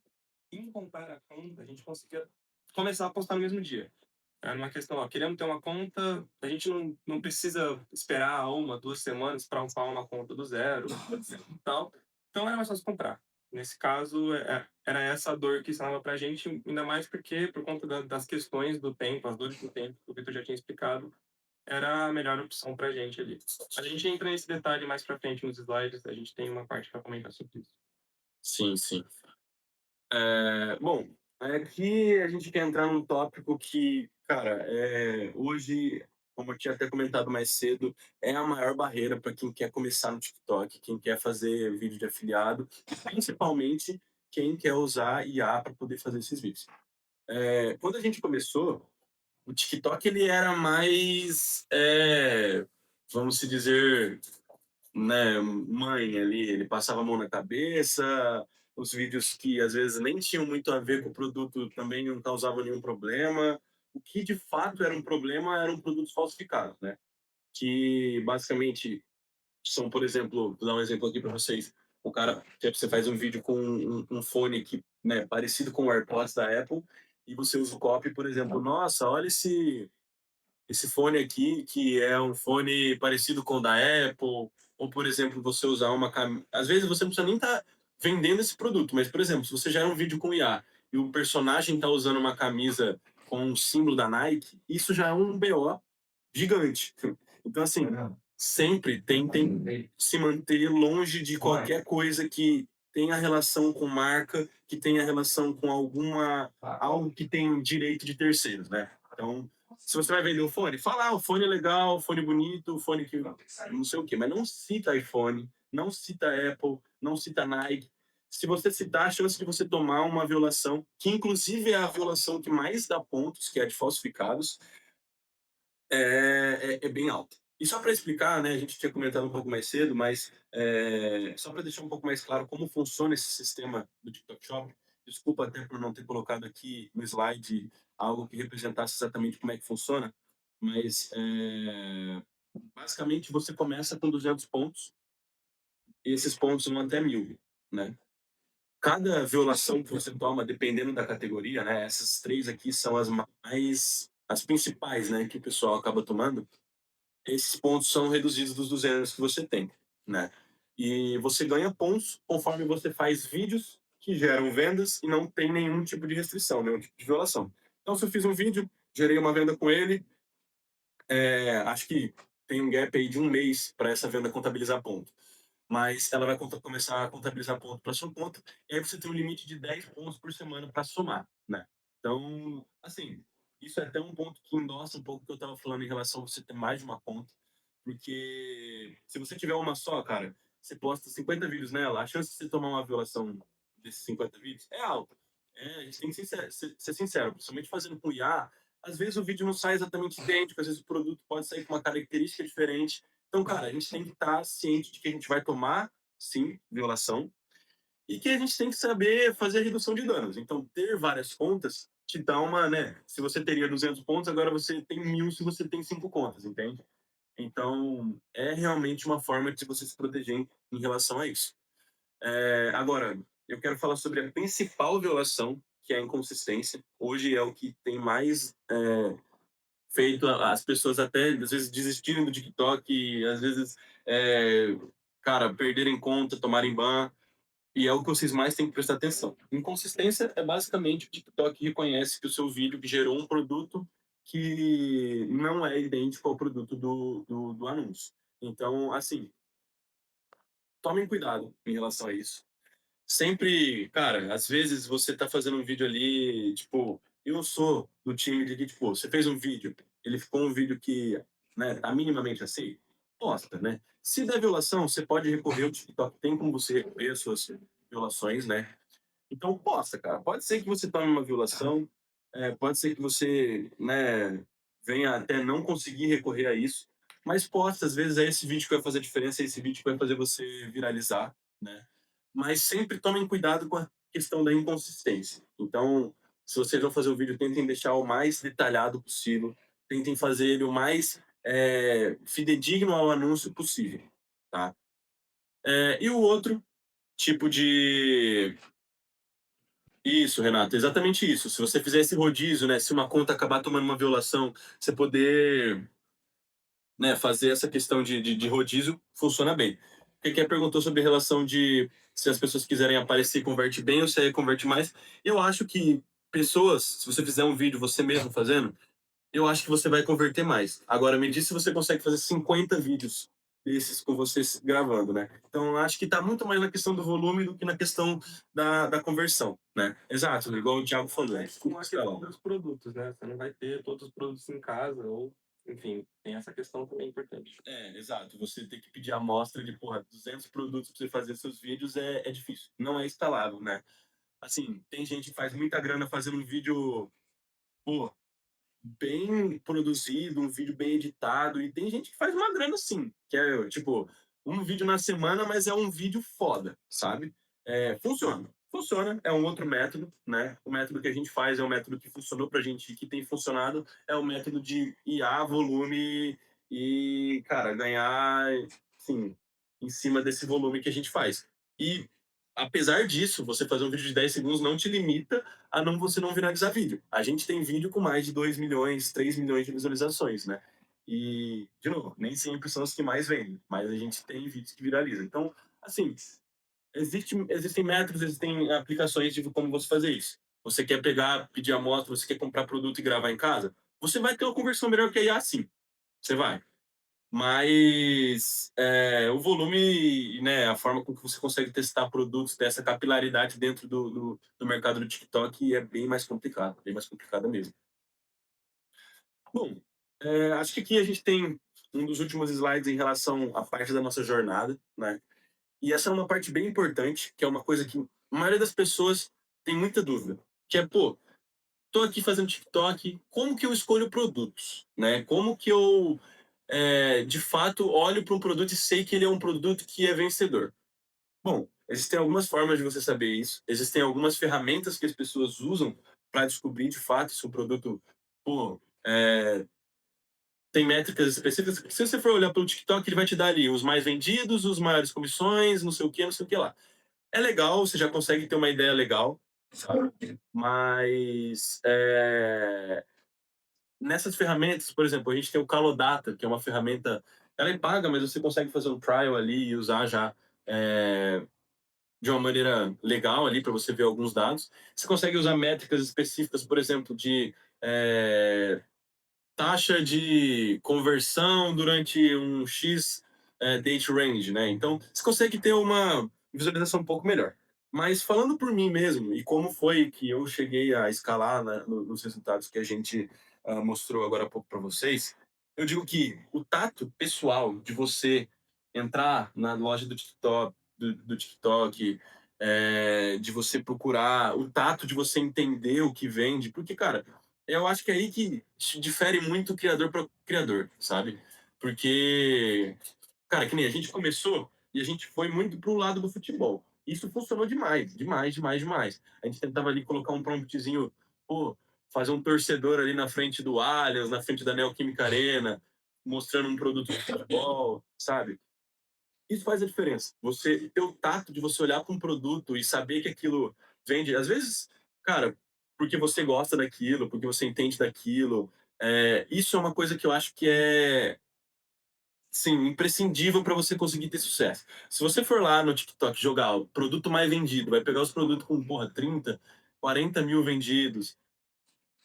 em comprar a conta, a gente conseguia começar a postar no mesmo dia. Era uma questão, ó, queremos ter uma conta, a gente não precisa esperar 1, 2 semanas para upar uma conta do zero, e tal. Então era mais fácil comprar. Nesse caso, era essa a dor que estava para a gente, ainda mais porque, por conta das questões do tempo, as dores do tempo, que o Vitor já tinha explicado, era a melhor opção para a gente ali. A gente entra nesse detalhe mais para frente nos slides, a gente tem uma parte para comentar sobre isso. Sim, sim. Bom, aqui a gente quer entrar num tópico que, cara, hoje, como eu tinha até comentado mais cedo, é a maior barreira para quem quer começar no TikTok, quem quer fazer vídeo de afiliado, principalmente quem quer usar IA para poder fazer esses vídeos. Quando a gente começou, o TikTok ele era mais, vamos se dizer, né, mãe ali, ele passava a mão na cabeça, os vídeos que às vezes nem tinham muito a ver com o produto também não causavam nenhum problema. O que de fato era um problema eram produtos falsificados, né? Que basicamente são, por exemplo, vou dar um exemplo aqui para vocês. O cara, você faz um vídeo com um fone que, né, parecido com o AirPods da Apple e você usa o copy, por exemplo, nossa, olha esse fone aqui, que é um fone parecido com o da Apple, ou, por exemplo, você usar uma camisa. Às vezes você não precisa nem estar vendendo esse produto, mas, por exemplo, se você gera um vídeo com IA e o personagem está usando uma camisa com um símbolo da Nike, isso já é um BO gigante. Então, assim, sempre tentem se manter longe de qualquer coisa que tenha relação com marca, que tenha relação com algo que tem direito de terceiros, né? Então, Se você vai vender um fone, fala, o fone é legal, o fone bonito, o fone que não sei o quê, mas não cita iPhone, não cita Apple, não cita Nike. Se você citar, a chance de você tomar uma violação, que inclusive é a violação que mais dá pontos, que é a de falsificados, é bem alta. E só para explicar, né, a gente tinha comentado um pouco mais cedo, mas só para deixar um pouco mais claro como funciona esse sistema do TikTok Shop, desculpa até por não ter colocado aqui no slide algo que representasse exatamente como é que funciona, mas basicamente você começa com 200 pontos e esses pontos vão até 1.000, né? Cada violação que você toma, dependendo da categoria, né, essas três aqui são as principais, né, que o pessoal acaba tomando, esses pontos são reduzidos dos 200 que você tem, né? E você ganha pontos conforme você faz vídeos que geram vendas e não tem nenhum tipo de restrição, nenhum tipo de violação. Então, se eu fiz um vídeo, gerei uma venda com ele, acho que tem um gap aí de 1 mês para essa venda contabilizar ponto. Mas ela vai começar a contabilizar ponto para sua conta, e aí você tem um limite de 10 pontos por semana para somar, né? Então, assim, isso é até um ponto que endossa um pouco o que eu estava falando em relação a você ter mais de uma conta, porque se você tiver uma só, cara, você posta 50 vídeos nela, a chance de você tomar uma violação desses 50 vídeos é alta. A gente tem que ser sincero, principalmente fazendo com IA, às vezes o vídeo não sai exatamente idêntico, às vezes o produto pode sair com uma característica diferente. Então, cara, a gente tem que estar ciente de que a gente vai tomar, sim, violação, e que a gente tem que saber fazer a redução de danos. Então, ter várias contas te dá uma, né? Se você teria 200 pontos, agora você tem 1.000 se você tem 5 contas, entende? Então, é realmente uma forma de você se proteger em relação a isso. Agora, eu quero falar sobre a principal violação, que é a inconsistência. Hoje é o que tem mais feito as pessoas até, às vezes, desistirem do TikTok, às vezes, cara, perderem conta, tomarem ban, e é o que vocês mais têm que prestar atenção. Inconsistência é basicamente o TikTok reconhece que o seu vídeo gerou um produto que não é idêntico ao produto do anúncio. Então, assim, tomem cuidado em relação a isso. Sempre, cara, às vezes você tá fazendo um vídeo ali, tipo, eu sou do time de que, tipo, você fez um vídeo, ele ficou um vídeo que, né, tá minimamente assim, posta, né? Se der violação, você pode recorrer ao TikTok, tem como você recorrer às suas violações, né? Então, posta, cara. Pode ser que você tome uma violação, pode ser que você, né, venha até não conseguir recorrer a isso, mas posta, às vezes é esse vídeo que vai fazer a diferença, é esse vídeo que vai fazer você viralizar, né? Mas sempre tomem cuidado com a questão da inconsistência. Então, se vocês vão fazer o vídeo, tentem deixar o mais detalhado possível, tentem fazer ele o mais fidedigno ao anúncio possível, tá? E o outro tipo de isso, Renato, exatamente isso. Se você fizer esse rodízio, né, se uma conta acabar tomando uma violação, você poder, né, fazer essa questão de rodízio, funciona bem. O que perguntou sobre a relação de se as pessoas quiserem aparecer, converte bem ou se aí converte mais. Eu acho que pessoas, se você fizer um vídeo você mesmo fazendo, eu acho que você vai converter mais. Agora, me diz se você consegue fazer 50 vídeos desses com vocês gravando, né? Então, eu acho que está muito mais na questão do volume do que na questão da conversão, né? Exato, igual o Thiago falou. Com a questão dos produtos, né? Você não vai ter todos os produtos em casa, ou, enfim, tem essa questão também importante. Exato. Você ter que pedir amostra de, porra, 200 produtos para você fazer seus vídeos é difícil. Não é instalável, né? Assim, tem gente que faz muita grana fazendo um vídeo, pô, bem produzido, um vídeo bem editado, e tem gente que faz uma grana assim, que é tipo um vídeo na semana, mas é um vídeo foda, sabe? Funciona. Funciona, é um outro método, né? O método que a gente faz é um método que funcionou pra gente e que tem funcionado, é o método de IA, volume e, cara, ganhar, assim, em cima desse volume que a gente faz. E, apesar disso, você fazer um vídeo de 10 segundos não te limita a não você não viralizar vídeo. A gente tem vídeo com mais de 2 milhões, 3 milhões de visualizações, né? E, de novo, nem sempre são os que mais vendem, mas a gente tem vídeos que viralizam. Então, assim, existem métodos, existem aplicações de como você fazer isso. Você quer pegar, pedir amostra, você quer comprar produto e gravar em casa? Você vai ter uma conversão melhor que a IA, sim. Você vai. Mas o volume, né, a forma com que você consegue testar produtos, ter essa capilaridade dentro do mercado do TikTok é bem mais complicado, bem mais complicada mesmo. Bom, acho que aqui a gente tem um dos últimos slides em relação à parte da nossa jornada, né? E essa é uma parte bem importante, que é uma coisa que a maioria das pessoas tem muita dúvida, que é, pô, tô aqui fazendo TikTok, como que eu escolho produtos, né? Como que eu, de fato, olho para um produto e sei que ele é um produto que é vencedor? Bom, existem algumas formas de você saber isso, existem algumas ferramentas que as pessoas usam para descobrir, de fato, se o produto, pô, tem métricas específicas. Se você for olhar pelo TikTok, ele vai te dar ali os mais vendidos, os maiores comissões, não sei o que lá. É legal, você já consegue ter uma ideia legal, sabe? Mas nessas ferramentas, por exemplo, a gente tem o Calodata, que é uma ferramenta, ela é paga, mas você consegue fazer um trial ali e usar já de uma maneira legal ali para você ver alguns dados. Você consegue usar métricas específicas, por exemplo, de taxa de conversão durante um X date range, né? Então, você consegue ter uma visualização um pouco melhor. Mas falando por mim mesmo, e como foi que eu cheguei a escalar nos resultados que a gente mostrou agora há pouco para vocês, eu digo que o tato pessoal de você entrar na loja do TikTok, de você procurar, o tato de você entender o que vende, porque, cara, eu acho que é aí que difere muito criador para criador, sabe? Porque, cara, que nem a gente começou e a gente foi muito pro lado do futebol. Isso funcionou demais, demais, demais, demais. A gente tentava ali colocar um promptzinho, pô, fazer um torcedor ali na frente do Allianz, na frente da Neoquímica Arena, mostrando um produto de futebol, sabe? Isso faz a diferença. Você ter o tato de você olhar para um produto e saber que aquilo vende. Às vezes, cara, porque você gosta daquilo, porque você entende daquilo. Isso é uma coisa que eu acho que é, sim, imprescindível para você conseguir ter sucesso. Se você for lá no TikTok jogar o produto mais vendido, vai pegar os produtos com, porra, 30, 40 mil vendidos.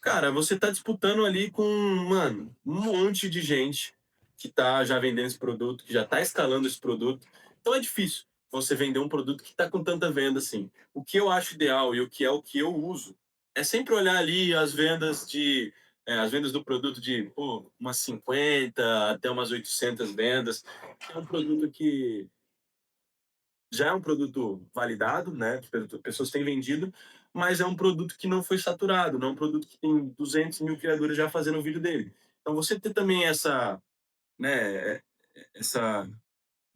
Cara, você tá disputando ali com, mano, um monte de gente que tá já vendendo esse produto, que já tá escalando esse produto. Então é difícil você vender um produto que tá com tanta venda assim. O que eu acho ideal e o que eu uso é sempre olhar ali as vendas do produto de, pô, umas 50 até umas 800 vendas. É um produto que já é um produto validado, né? Pessoas têm vendido, mas é um produto que não foi saturado, não é um produto que tem 200 mil criadores já fazendo o vídeo dele. Então você ter também né, essa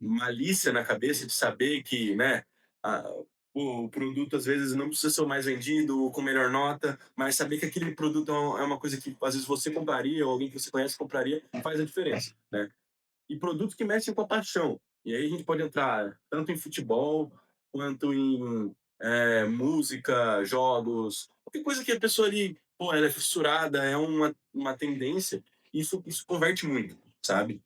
malícia na cabeça de saber que, né, a, o produto às vezes não precisa ser o mais vendido ou com melhor nota, mas saber que aquele produto é uma coisa que às vezes você compraria ou alguém que você conhece compraria, faz a diferença, né? E produtos que mexem com a paixão. E aí a gente pode entrar tanto em futebol quanto em música, jogos, qualquer coisa que a pessoa ali, pô, ela é fissurada, é uma tendência, isso converte muito, sabe?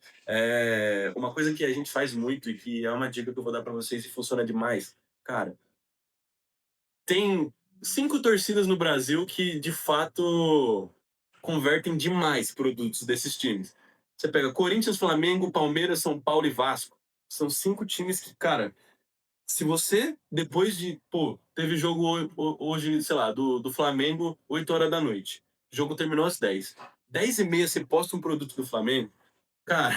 Uma coisa que a gente faz muito e que é uma dica que eu vou dar para vocês e funciona demais. Cara, tem 5 torcidas no Brasil que de fato convertem demais produtos desses times. Você pega Corinthians, Flamengo, Palmeiras, São Paulo e Vasco. São 5 times que, cara, se você, depois de, pô, teve jogo hoje, sei lá, do Flamengo, 8 horas da noite. O jogo terminou às 10. 10 e meia você posta um produto do Flamengo, cara,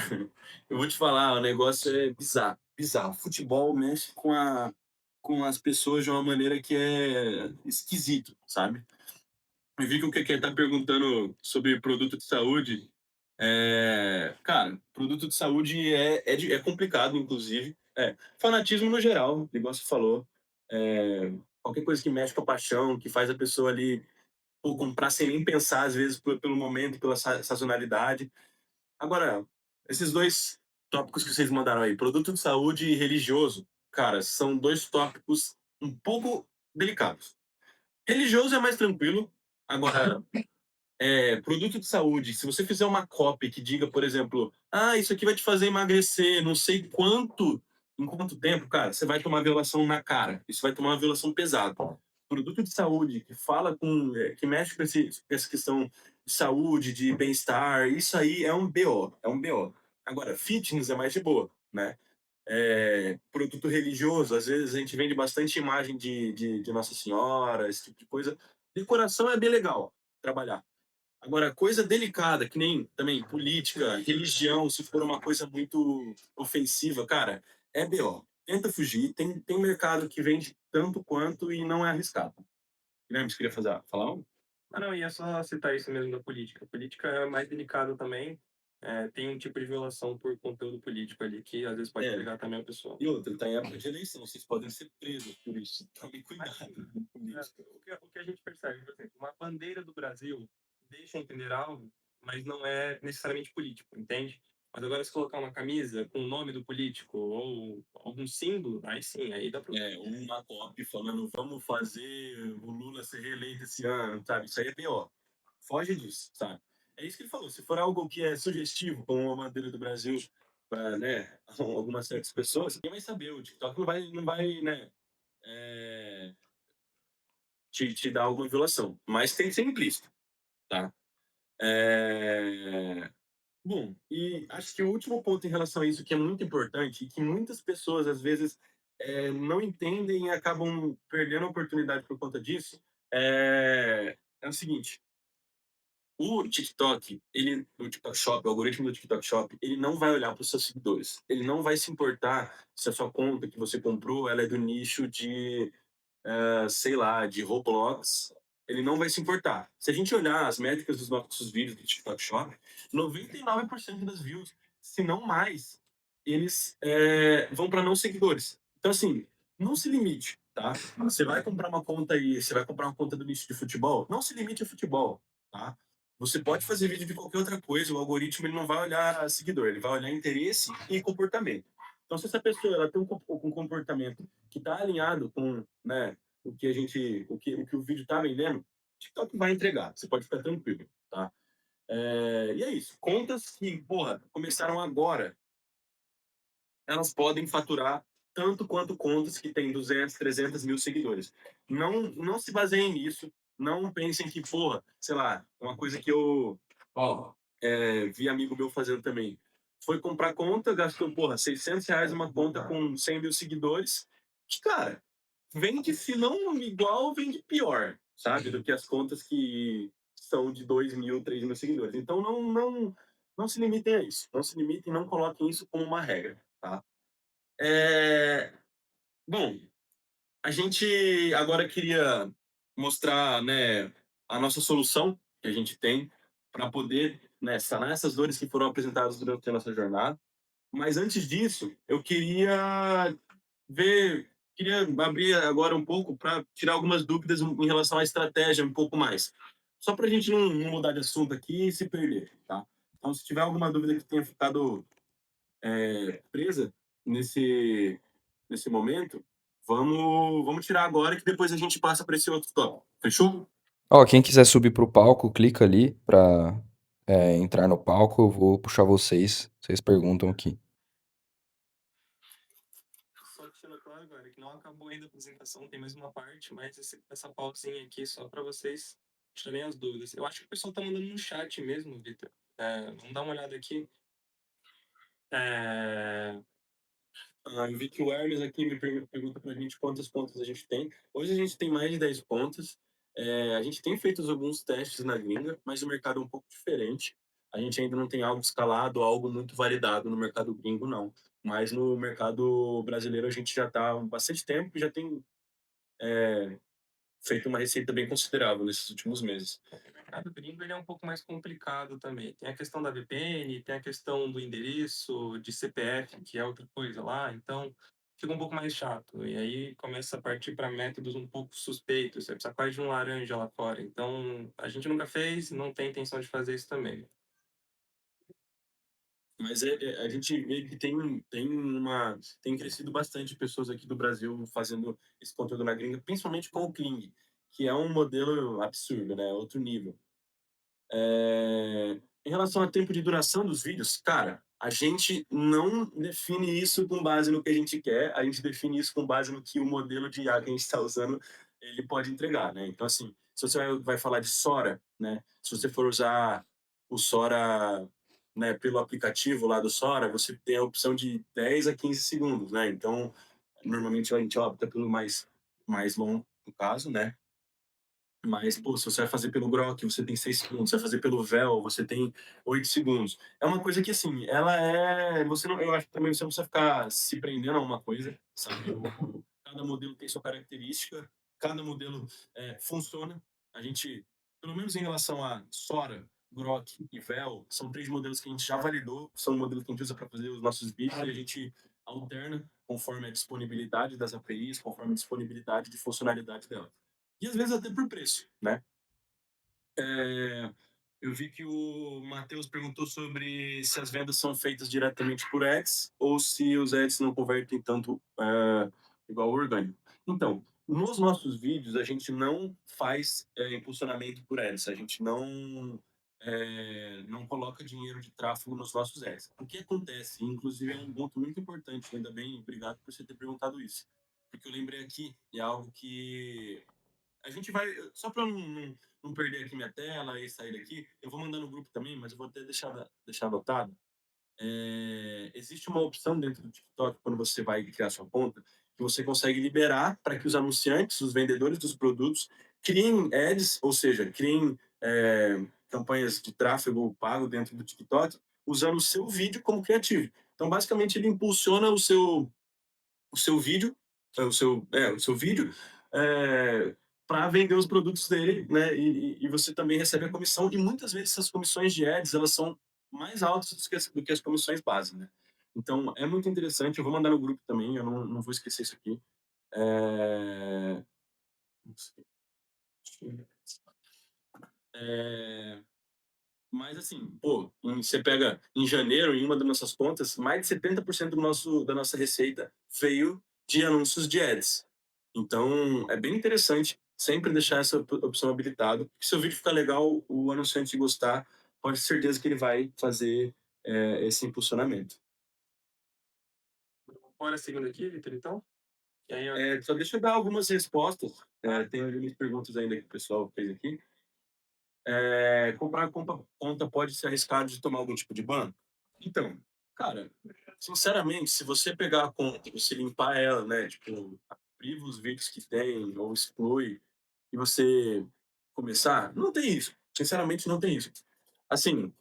eu vou te falar, o negócio é bizarro, bizarro. Futebol mexe com as pessoas de uma maneira que é esquisito, sabe? Eu vi que o Keke tá perguntando sobre produto de saúde. Cara, produto de saúde é complicado, inclusive. Fanatismo no geral, igual você falou. Qualquer coisa que mexe com a paixão, que faz a pessoa ali pô, comprar sem nem pensar, às vezes, pelo momento, pela sazonalidade. Agora, esses dois tópicos que vocês mandaram aí, produto de saúde e religioso, cara, são dois tópicos um pouco delicados. Religioso é mais tranquilo. Agora, produto de saúde, se você fizer uma copy que diga, por exemplo, isso aqui vai te fazer emagrecer, não sei quanto, em quanto tempo, cara, você vai tomar violação na cara. Isso vai tomar uma violação pesada. Produto de saúde que fala que mexe com essa questão de saúde, de bem-estar, isso aí é um BO, é um BO. Agora, fitness é mais de boa, né? Produto religioso, às vezes a gente vende bastante imagem de Nossa Senhora, esse tipo de coisa. Decoração é bem legal trabalhar. Agora, coisa delicada, que nem também política, religião, se for uma coisa muito ofensiva, cara, é BO. Tenta fugir. Tem mercado que vende tanto quanto e não é arriscado. Guilherme, você queria falar um? Ah, não, ia só citar isso mesmo da política. A política é mais delicada também. Tem um tipo de violação por conteúdo político ali, que às vezes pode É, pegar também a pessoa. e outra, tá em época de eleição, vocês podem ser presos por isso. Tome Mas, cuidado assim, com isso. o que a gente percebe, por exemplo, uma bandeira do Brasil deixa entender algo, mas não é necessariamente político, entende? Mas agora, se colocar uma camisa com o nome do político ou algum símbolo, aí sim, aí dá problema. Uma copy falando, vamos fazer o Lula ser reeleito esse ano, sabe? Isso aí é pior. Foge disso, sabe? É isso que ele falou. Se for algo que é sugestivo, como a bandeira do Brasil, para, né, algumas certas pessoas, quem vai saber? O TikTok não vai, né, é, te dar alguma violação. Mas tem que ser implícito, tá? É, Bom, e acho que o último ponto em relação a isso que é muito importante e que muitas pessoas às vezes não entendem e acabam perdendo a oportunidade por conta disso é o seguinte: o TikTok Shop, o algoritmo do TikTok Shop, ele não vai olhar para os seus seguidores. Ele não vai se importar se a sua conta que você comprou, ela é do nicho de sei lá, de Roblox, ele não vai se importar. Se a gente olhar as métricas dos nossos vídeos do TikTok Shop, 99% das views, se não mais, eles vão para não seguidores. Então, assim, não se limite, tá? Você vai comprar uma conta aí, você vai comprar uma conta do nicho de futebol, não se limite a futebol, tá? Você pode fazer vídeo de qualquer outra coisa, o algoritmo ele não vai olhar seguidor, ele vai olhar interesse e comportamento. Então, se essa pessoa ela tem um comportamento que está alinhado com, né, o que o vídeo está vendendo, o TikTok vai entregar. Você pode ficar tranquilo, tá? E é isso. Contas que, porra, começaram agora, elas podem faturar tanto quanto contas que têm 200, 300 mil seguidores. Não se baseiem nisso. Não pensem que, porra, sei lá, uma coisa que vi amigo meu fazendo também. Foi comprar conta, gastou, porra, R$ 600 uma conta com 100 mil seguidores. Que, cara, vende, se não igual, vende pior, sabe? Do que as contas que são de 2 mil, 3 mil seguidores. Então, não se limitem a isso. Não se limitem, não coloquem isso como uma regra, tá? É, Bom, a gente agora queria mostrar, né, a nossa solução que a gente tem para poder, né, sanar essas dores que foram apresentadas durante a nossa jornada. Mas antes disso, eu queria abrir agora um pouco para tirar algumas dúvidas em relação à estratégia um pouco mais. Só para a gente não mudar de assunto aqui e se perder, tá? Então, se tiver alguma dúvida que tenha ficado presa nesse momento, vamos tirar agora que depois a gente passa para esse outro tópico. Fechou? Ó, quem quiser subir pro palco, clica ali pra entrar no palco. Eu vou puxar vocês. Vocês perguntam aqui. Só deixando claro agora que não acabou ainda a apresentação, tem mais uma parte, mas essa pausinha aqui só para vocês tirarem as dúvidas. Eu acho que o pessoal tá mandando no chat mesmo, Vitor. Vamos dar uma olhada aqui. É, Eu vi que o Hermes aqui me pergunta para a gente quantas contas a gente tem. Hoje a gente tem mais de 10 contas. A gente tem feito alguns testes na gringa, mas o mercado é um pouco diferente. A gente ainda não tem algo escalado, algo muito validado no mercado gringo, não. Mas no mercado brasileiro a gente já está há bastante tempo e já tem feito uma receita bem considerável nesses últimos meses. o mercado gringo ele é um pouco mais complicado também. Tem a questão da VPN, tem a questão do endereço, de CPF, que é outra coisa lá, então fica um pouco mais chato. E aí começa a partir para métodos um pouco suspeitos. Você precisa quase de um laranja lá fora. Então a gente nunca fez, não tem intenção de fazer isso também. Mas a gente vê que tem crescido bastante pessoas aqui do Brasil fazendo esse conteúdo na gringa, principalmente com o Kling, que é um modelo absurdo, né? Outro nível. Em relação ao tempo de duração dos vídeos, cara, a gente não define isso com base no que a gente quer, a gente define isso com base no que o modelo de IA que a gente está usando ele pode entregar, né? Então, assim, se você vai falar de Sora, né? Se você for usar o Sora, né, pelo aplicativo lá do Sora, você tem a opção de 10 a 15 segundos, né? Então, normalmente a gente opta pelo mais longo, no caso, né? Mas, pô, se você vai fazer pelo Grok, você tem 6 segundos, você vai fazer pelo Vel, você tem 8 segundos. É uma coisa que, assim, ela é você não eu acho que também você não precisa ficar se prendendo a uma coisa, sabe. Cada modelo tem sua característica, cada modelo, funciona. A gente, pelo menos em relação a Sora, Grok e Vel, são 3 modelos que a gente já validou, são modelos que a gente usa para fazer os nossos vídeos e a gente alterna conforme a disponibilidade das APIs, conforme a disponibilidade de funcionalidade dela. E às vezes até por preço, né? É, eu vi que o Matheus perguntou sobre se as vendas são feitas diretamente por ads ou se os ads não convertem tanto igual o orgânico. Então, nos nossos vídeos, a gente não faz impulsionamento por ads, a gente não coloca dinheiro de tráfego nos nossos ads. O que acontece, inclusive é um ponto muito importante, ainda bem, obrigado por você ter perguntado isso, porque eu lembrei aqui, é algo que a gente vai, só para não perder aqui minha tela e sair daqui, eu vou mandar no grupo também, mas eu vou até deixar anotado. Existe uma opção dentro do TikTok, quando você vai criar sua conta, que você consegue liberar para que os anunciantes, os vendedores dos produtos, criem ads, ou seja, criem campanhas de tráfego pago dentro do TikTok, usando o seu vídeo como criativo. Então, basicamente, ele impulsiona o seu vídeo, o seu vídeo, para vender os produtos dele, né? E você também recebe a comissão. E muitas vezes essas comissões de ads elas são mais altas do que as comissões base, né? Então é muito interessante. Eu vou mandar no grupo também. Eu não vou esquecer isso aqui. É... É, Mas assim, pô, você pega em janeiro, em uma das nossas contas, mais de 70% da nossa receita veio de anúncios de ads. Então, é bem interessante sempre deixar essa opção habilitada. Se o vídeo ficar legal, o anunciante gostar, pode ter certeza que ele vai fazer esse impulsionamento. Bora seguindo aqui, Vitor, então. E aí, Só deixa eu dar algumas respostas. Tem algumas perguntas ainda que o pessoal fez aqui. Comprar conta pode ser arriscado de tomar algum tipo de ban? Então, cara, sinceramente, se você pegar a conta e você limpar ela, né, tipo, priva os vídeos que tem ou exclui e você começar, não tem isso. Sinceramente, não tem isso. Assim,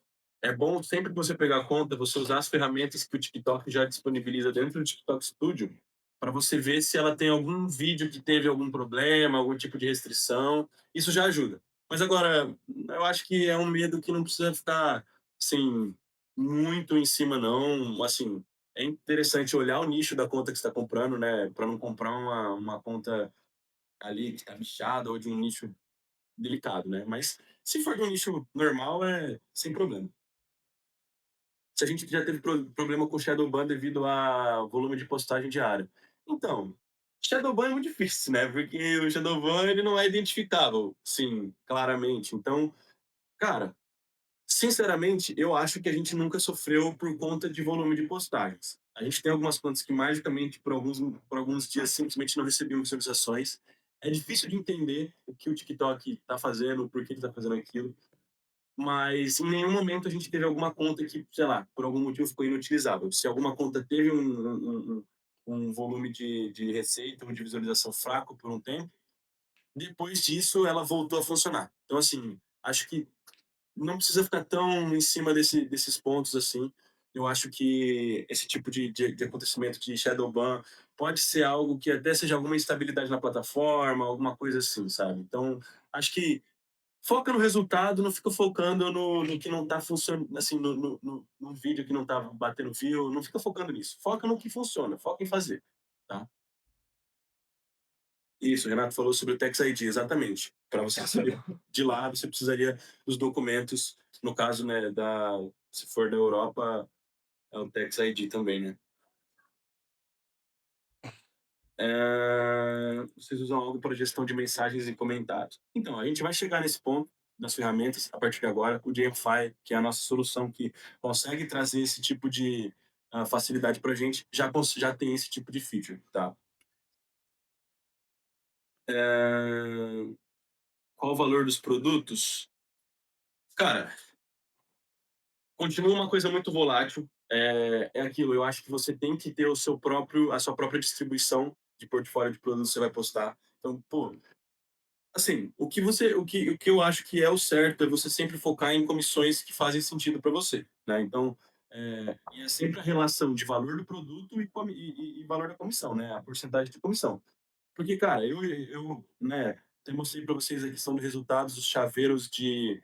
é bom sempre que você pegar a conta, você usar as ferramentas que o TikTok já disponibiliza dentro do TikTok Studio para você ver se ela tem algum vídeo que teve algum problema, algum tipo de restrição. Isso já ajuda. Mas agora, eu acho que é um medo que não precisa ficar, assim, muito em cima, não. Assim, é interessante olhar o nicho da conta que você está comprando, né? Para não comprar uma conta ali que está bichada ou de um nicho delicado, né? Mas se for de um nicho normal, é sem problema. Se a gente já teve problema com o Shadowban devido a volume de postagem diário. Então, Shadowban é muito difícil, né? Porque o Shadowban ele não é identificável, sim, claramente. Então, cara, sinceramente, eu acho que a gente nunca sofreu por conta de volume de postagens. A gente tem algumas contas que magicamente por alguns dias simplesmente não recebiam visualizações. É difícil de entender o que o TikTok está fazendo, por que ele está fazendo aquilo, mas em nenhum momento a gente teve alguma conta que, sei lá, por algum motivo ficou inutilizável. Se alguma conta teve um volume de receita ou de visualização fraco por um tempo, depois disso ela voltou a funcionar. Então, assim, acho que não precisa ficar tão em cima desses pontos assim. Eu acho que esse tipo de acontecimento de shadowban pode ser algo que até seja alguma instabilidade na plataforma, alguma coisa assim, sabe? Então, acho que foca no resultado, não fica focando no que não tá funcionando, assim, no vídeo que não tá batendo view, não fica focando nisso. Foca no que funciona, foca em fazer, tá? Isso, o Renato falou sobre o Tax ID, exatamente. Para você saber de lá, você precisaria dos documentos, no caso, né, se for da Europa, é o Tax ID também, né? Vocês usam algo para gestão de mensagens e comentários. Então, a gente vai chegar nesse ponto das ferramentas a partir de agora. O Jamify, que é a nossa solução que consegue trazer esse tipo de facilidade para a gente, já tem esse tipo de feature, tá? É, Qual o valor dos produtos? Cara, continua uma coisa muito volátil. É aquilo, eu acho que você tem que ter a sua própria distribuição de portfólio de produtos que você vai postar. Então, pô, Assim, o que eu acho que é o certo é você sempre focar em comissões que fazem sentido para você, né. Então, e é sempre a relação de valor do produto e valor da comissão, né, a porcentagem de comissão. Porque, cara, né, até mostrei para vocês a questão de resultados dos chaveiros de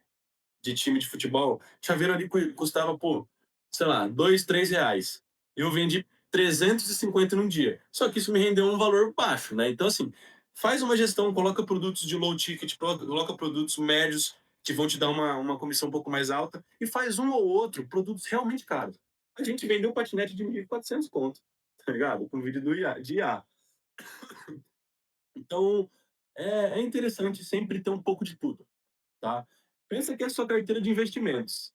time de futebol. Chaveiro ali custava, pô, sei lá, 2, 3 reais. Eu vendi 350 num dia. Só que isso me rendeu um valor baixo, né? Então, assim, faz uma gestão, coloca produtos de low ticket, coloca produtos médios que vão te dar uma comissão um pouco mais alta e faz um ou outro produtos realmente caros. A gente vendeu um patinete de 1.400 conto, tá ligado? Com vídeo de IA. Então, é interessante sempre ter um pouco de tudo, tá? Pensa que é a sua carteira de investimentos.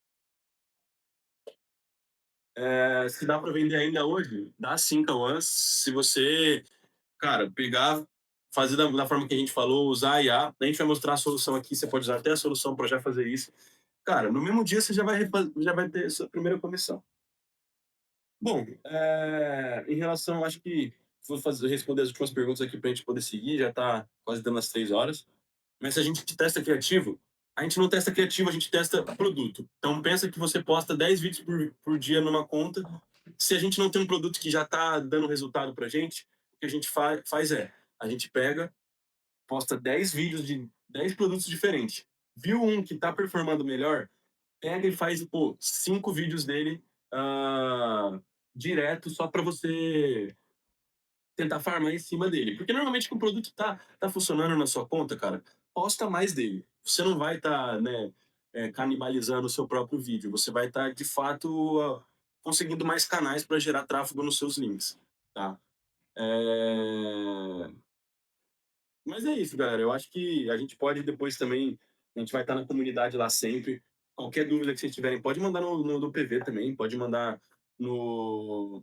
Se dá para vender ainda hoje, dá sim, Cauã. Se você, cara, pegar, fazer da forma que a gente falou, usar a IA, a gente vai mostrar a solução aqui, você pode usar até a solução para já fazer isso. Cara, no mesmo dia você já vai ter sua primeira comissão. Bom, em relação, acho que responder as últimas perguntas aqui para a gente poder seguir, já está quase dando as 3 horas. Mas se a gente testa criativo, a gente não testa criativo, a gente testa produto. Então pensa que você posta 10 vídeos por dia numa conta. Se a gente não tem um produto que já está dando resultado pra gente, o que a gente faz é, a gente pega, posta 10 vídeos de 10 produtos diferentes. Viu um que está performando melhor, pega e faz, pô, 5 vídeos dele direto só para você tentar farmar em cima dele. Porque normalmente que o produto tá funcionando na sua conta, cara, posta mais dele. Você não vai estar, né, canibalizando o seu próprio vídeo. Você vai estar, de fato, conseguindo mais canais para gerar tráfego nos seus links, tá? É... Mas é isso, galera. Eu acho que a gente pode depois também. A gente vai estar na comunidade lá sempre. Qualquer dúvida que vocês tiverem, pode mandar no PV também. Pode mandar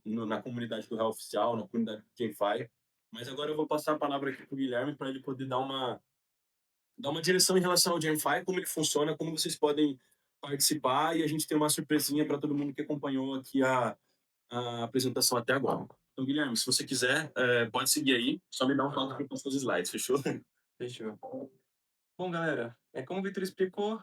na comunidade do Real Oficial, na comunidade do GameFi. Mas agora eu vou passar a palavra aqui para o Guilherme para ele poder dar uma direção em relação ao GameFi, como ele funciona, como vocês podem participar. E a gente tem uma surpresinha para todo mundo que acompanhou aqui a apresentação até agora. Então, Guilherme, se você quiser, pode seguir aí. Só me dá um toque para passar os slides, fechou? Fechou. Bom, galera, como o Victor explicou,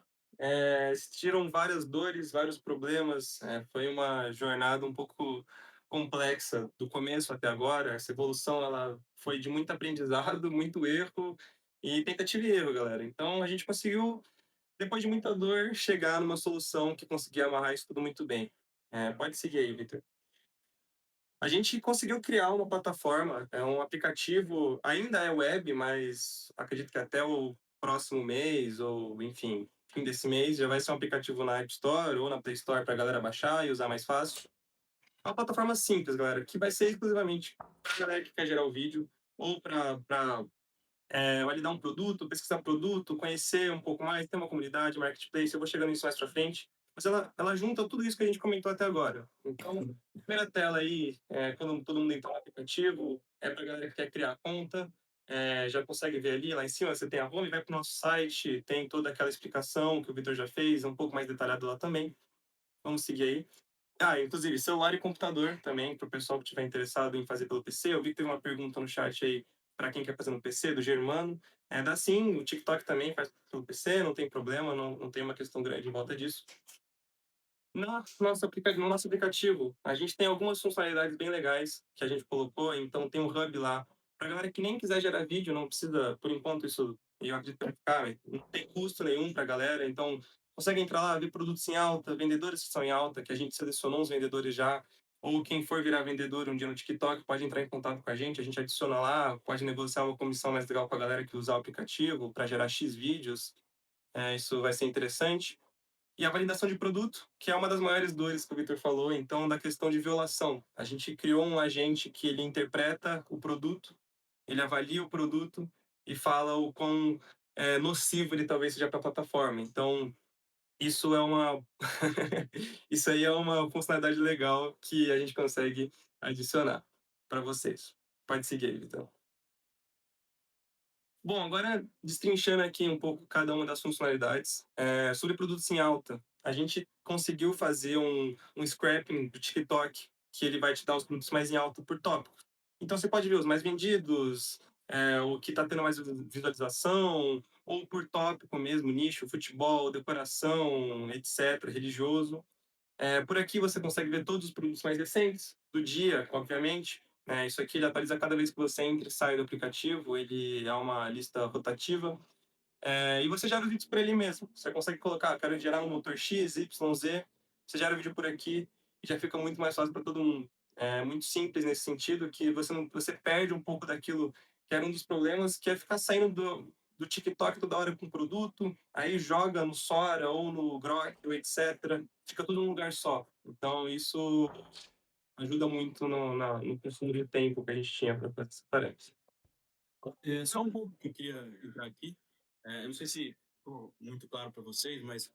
existiram várias dores, vários problemas. Foi uma jornada um pouco complexa do começo até agora. Essa evolução ela foi de muito aprendizado, muito erro e tentativa e erro, galera. Então a gente conseguiu, depois de muita dor, chegar numa solução que conseguia amarrar isso tudo muito bem. Pode seguir aí, Victor. A gente conseguiu criar uma plataforma, é um aplicativo, ainda é web, mas acredito que até o próximo mês, ou enfim, fim desse mês, já vai ser um aplicativo na App Store ou na Play Store para a galera baixar e usar mais fácil. É uma plataforma simples, galera, que vai ser exclusivamente para a galera que quer gerar o vídeo ou para validar um produto, pesquisar um produto, conhecer um pouco mais, ter uma comunidade, marketplace, eu vou chegando nisso mais para frente. Mas ela junta tudo isso que a gente comentou até agora. Então, primeira tela aí, quando todo mundo entra no aplicativo, é para a galera que quer criar conta, já consegue ver ali, lá em cima você tem a home, vai para o nosso site, tem toda aquela explicação que o Vitor já fez, é um pouco mais detalhado lá também. Vamos seguir aí. Inclusive, celular e computador também, para o pessoal que estiver interessado em fazer pelo PC. Eu vi que teve uma pergunta no chat aí para quem quer fazer no PC, do Germano. Dá sim, o TikTok também faz pelo PC, não tem problema, não tem uma questão grande em volta disso. No nosso aplicativo, a gente tem algumas funcionalidades bem legais que a gente colocou, então tem um hub lá. Para galera que nem quiser gerar vídeo, não precisa, por enquanto, isso, eu acredito que vai ficar, não tem custo nenhum para a galera, então consegue entrar lá, ver produtos em alta, vendedores que são em alta, que a gente selecionou uns vendedores já, ou quem for virar vendedor um dia no TikTok pode entrar em contato com a gente adiciona lá, pode negociar uma comissão mais legal com a galera que usar o aplicativo para gerar X vídeos, isso vai ser interessante. E a validação de produto, que é uma das maiores dores que o Victor falou, então, da questão de violação. A gente criou um agente que ele interpreta o produto, ele avalia o produto e fala o quão nocivo ele talvez seja para a plataforma. Então, isso é uma isso aí é uma funcionalidade legal que a gente consegue adicionar para vocês. Pode seguir aí, Vitor. Bom, agora destrinchando aqui um pouco cada uma das funcionalidades, sobre produtos em alta, a gente conseguiu fazer um scrapping do TikTok, que ele vai te dar os produtos mais em alta por tópico. Então você pode ver os mais vendidos, o que está tendo mais visualização, ou por tópico mesmo, nicho, futebol, decoração, etc., religioso. Por aqui você consegue ver todos os produtos mais recentes do dia, obviamente. Isso aqui ele atualiza cada vez que você entra e sai do aplicativo, ele é uma lista rotativa. E você gera os vídeos por ali mesmo. Você consegue colocar, quero gerar um motor X, Y, Z, você gera o vídeo por aqui e já fica muito mais fácil para todo mundo. É muito simples nesse sentido, que você perde um pouco daquilo que era um dos problemas, que é ficar saindo do TikTok toda hora com produto, aí joga no Sora ou no Grok, ou etc. Fica tudo num lugar só. Então, isso ajuda muito no consumo de tempo que a gente tinha para fazer essa tarefa. Só um ponto que eu queria entrar aqui. Eu não sei se ficou muito claro para vocês, mas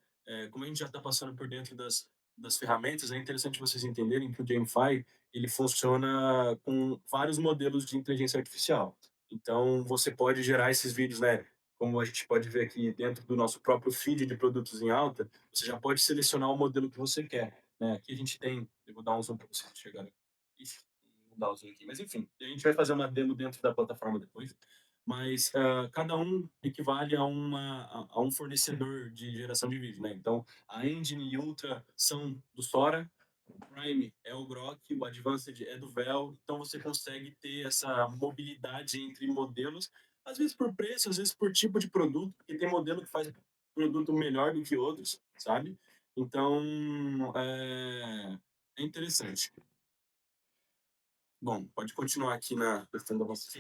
como a gente já está passando por dentro das ferramentas, é interessante vocês entenderem que o GameFi ele funciona com vários modelos de inteligência artificial. Então, você pode gerar esses vídeos, né? Como a gente pode ver aqui dentro do nosso próprio feed de produtos em alta, você já pode selecionar o modelo que você quer. Né? Aqui a gente tem, eu vou dar um zoom para vocês chegarem. Ixi, não dá o zoom aqui, mas enfim, a gente vai fazer uma demo dentro da plataforma depois. Mas cada um equivale a um fornecedor de geração de vídeo, né? Então, a Engine e Ultra são do Sora, o Prime é o Grok, o Advanced é do Vel. Então, você consegue ter essa mobilidade entre modelos, às vezes por preço, às vezes por tipo de produto, porque tem modelo que faz produto melhor do que outros, sabe? Então, é interessante. Bom, pode continuar aqui na questão da vossa.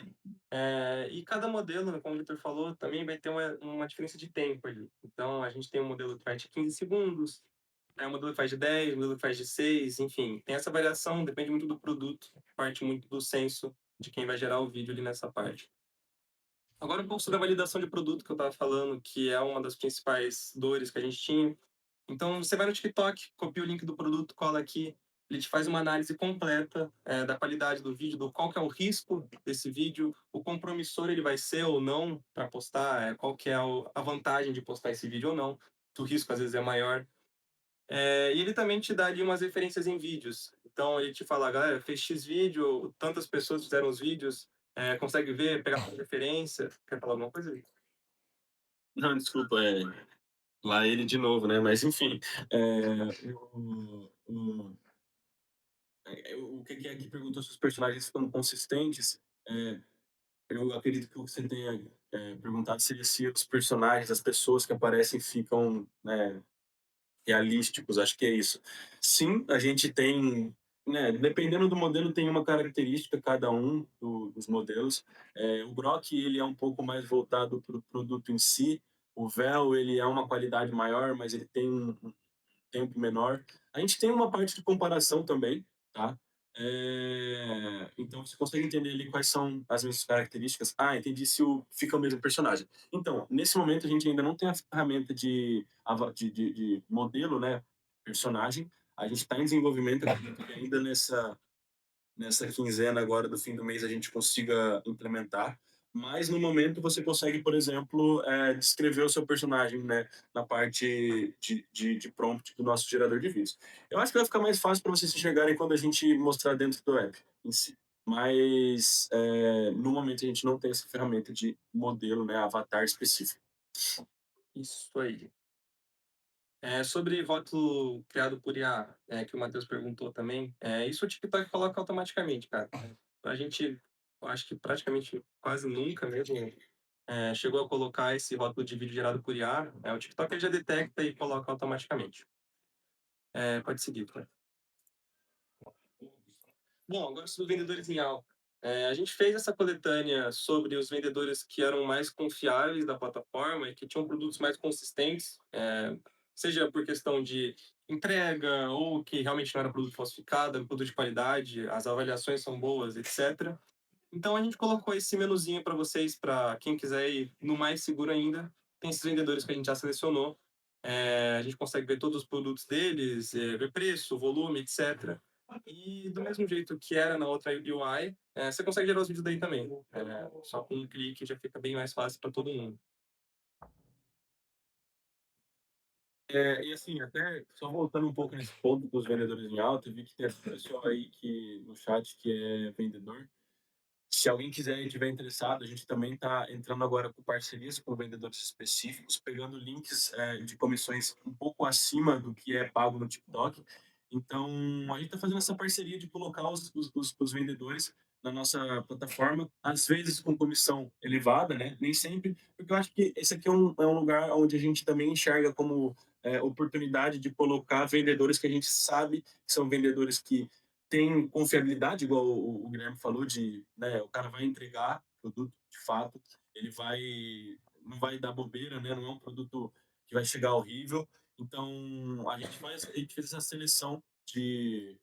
E cada modelo, né, como o Victor falou, também vai ter uma diferença de tempo ali. Então, a gente tem um modelo que faz de 15 segundos, um modelo que faz de 10, um modelo que faz de 6, enfim. Tem essa variação, depende muito do produto, parte muito do senso de quem vai gerar o vídeo ali nessa parte. Agora, um pouco sobre a validação de produto que eu estava falando, que é uma das principais dores que a gente tinha. Então, você vai no TikTok, copia o link do produto, cola aqui, ele te faz uma análise completa da qualidade do vídeo, do qual que é o risco desse vídeo, o compromissor ele vai ser ou não para postar, qual que é a vantagem de postar esse vídeo ou não, o risco às vezes é maior. E ele também te dá ali umas referências em vídeos. Então, ele te fala, galera, fez X vídeo, tantas pessoas fizeram os vídeos, consegue ver, pegar uma referência. Quer falar alguma coisa aí? Não, desculpa, lá ele de novo, né? Mas enfim, o que é que perguntou se os personagens estão consistentes? É, eu acredito que o que você tenha perguntado seria se os personagens, as pessoas que aparecem ficam, né, realísticos, acho que é isso. Sim, a gente tem, né, dependendo do modelo, tem uma característica cada um dos modelos. O Grok, ele é um pouco mais voltado para o produto em si. O Vel, ele é uma qualidade maior, mas ele tem um tempo menor. A gente tem uma parte de comparação também, tá? Então você consegue entender ali quais são as minhas características. Ah, entendi se fica o mesmo personagem. Então, nesse momento a gente ainda não tem a ferramenta de modelo, né? Personagem. A gente está em desenvolvimento, acredito que ainda nessa quinzena agora do fim do mês a gente consiga implementar. Mas no momento você consegue, por exemplo, descrever o seu personagem, né, na parte de prompt do nosso gerador de vídeos. Eu acho que vai ficar mais fácil para vocês enxergarem quando a gente mostrar dentro do app em si. Mas no momento a gente não tem essa ferramenta de modelo, né, avatar específico. Isso aí. Sobre rótulo criado por IA, que o Matheus perguntou também, isso o TikTok coloca automaticamente, cara. A gente, eu acho que praticamente quase nunca mesmo chegou a colocar esse rótulo de vídeo gerado por IA. O TikTok ele já detecta e coloca automaticamente. Pode seguir, cara. Bom, agora sobre vendedores em alta. A gente fez essa coletânea sobre os vendedores que eram mais confiáveis da plataforma e que tinham produtos mais consistentes, seja por questão de entrega ou que realmente não era produto falsificado, era produto de qualidade, as avaliações são boas, etc. Então a gente colocou esse menuzinho para vocês, para quem quiser ir no mais seguro ainda. Tem esses vendedores que a gente já selecionou. A gente consegue ver todos os produtos deles, ver preço, volume, etc. E do mesmo jeito que era na outra UI, você consegue gerar os vídeos daí também. Só com um clique já fica bem mais fácil para todo mundo. E assim, até só voltando um pouco nesse ponto dos vendedores em alta, eu vi que tem essa pessoa aí no chat que é vendedor. se alguém quiser e estiver interessado, a gente também está entrando agora com parcerias com vendedores específicos, pegando links de comissões um pouco acima do que é pago no TikTok. Então, a gente está fazendo essa parceria de colocar os vendedores na nossa plataforma, às vezes com comissão elevada, né? Nem sempre, porque eu acho que esse aqui é um lugar onde a gente também enxerga como oportunidade de colocar vendedores que a gente sabe que são vendedores que têm confiabilidade, igual o Guilherme falou, de, né, o cara vai entregar produto de fato, ele vai, não vai dar bobeira, né? Não é um produto que vai chegar horrível. Então, a gente fez essa seleção de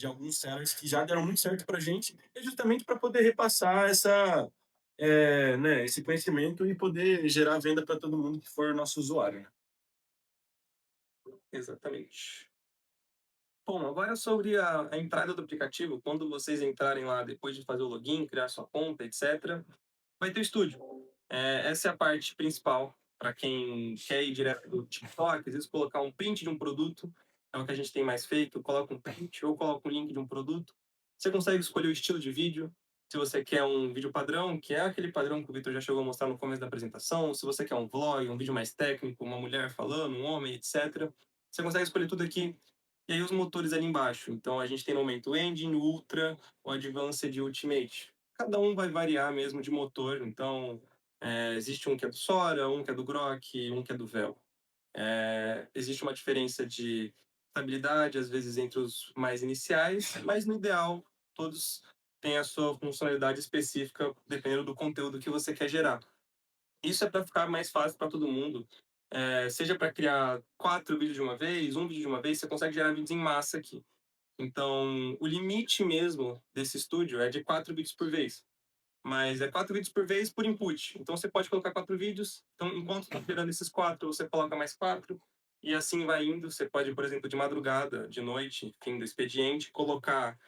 alguns sellers que já deram muito certo para a gente, é justamente para poder repassar né, esse conhecimento e poder gerar venda para todo mundo que for nosso usuário, né? Exatamente. Bom, agora sobre a entrada do aplicativo, quando vocês entrarem lá depois de fazer o login, criar sua conta, etc., vai ter o estúdio. Essa é a parte principal para quem quer ir direto do TikTok, às vezes colocar um print de um produto, é o que a gente tem mais feito, coloca um print ou coloca um link de um produto. Você consegue escolher o estilo de vídeo, se você quer um vídeo padrão, que é aquele padrão que o Vitor já chegou a mostrar no começo da apresentação, se você quer um vlog, um vídeo mais técnico, uma mulher falando, um homem, etc. Você consegue escolher tudo aqui. E aí os motores ali embaixo. Então a gente tem no momento Engine, Ultra, o Advanced e Ultimate. Cada um vai variar mesmo de motor, então existe um que é do Sora, um que é do Grok, um que é do Vel. Existe uma diferença de estabilidade, às vezes, entre os mais iniciais, mas no ideal, todos têm a sua funcionalidade específica, dependendo do conteúdo que você quer gerar. Isso é para ficar mais fácil para todo mundo. Seja para criar 4 vídeos de uma vez, um vídeo de uma vez, você consegue gerar vídeos em massa aqui. Então, o limite mesmo desse estúdio é de 4 vídeos por vez. Mas é 4 vídeos por vez por input. Então você pode colocar 4 vídeos. Então, enquanto está gerando esses 4, você coloca mais 4. E assim vai indo. Você pode, por exemplo, de madrugada, de noite, fim do expediente, colocar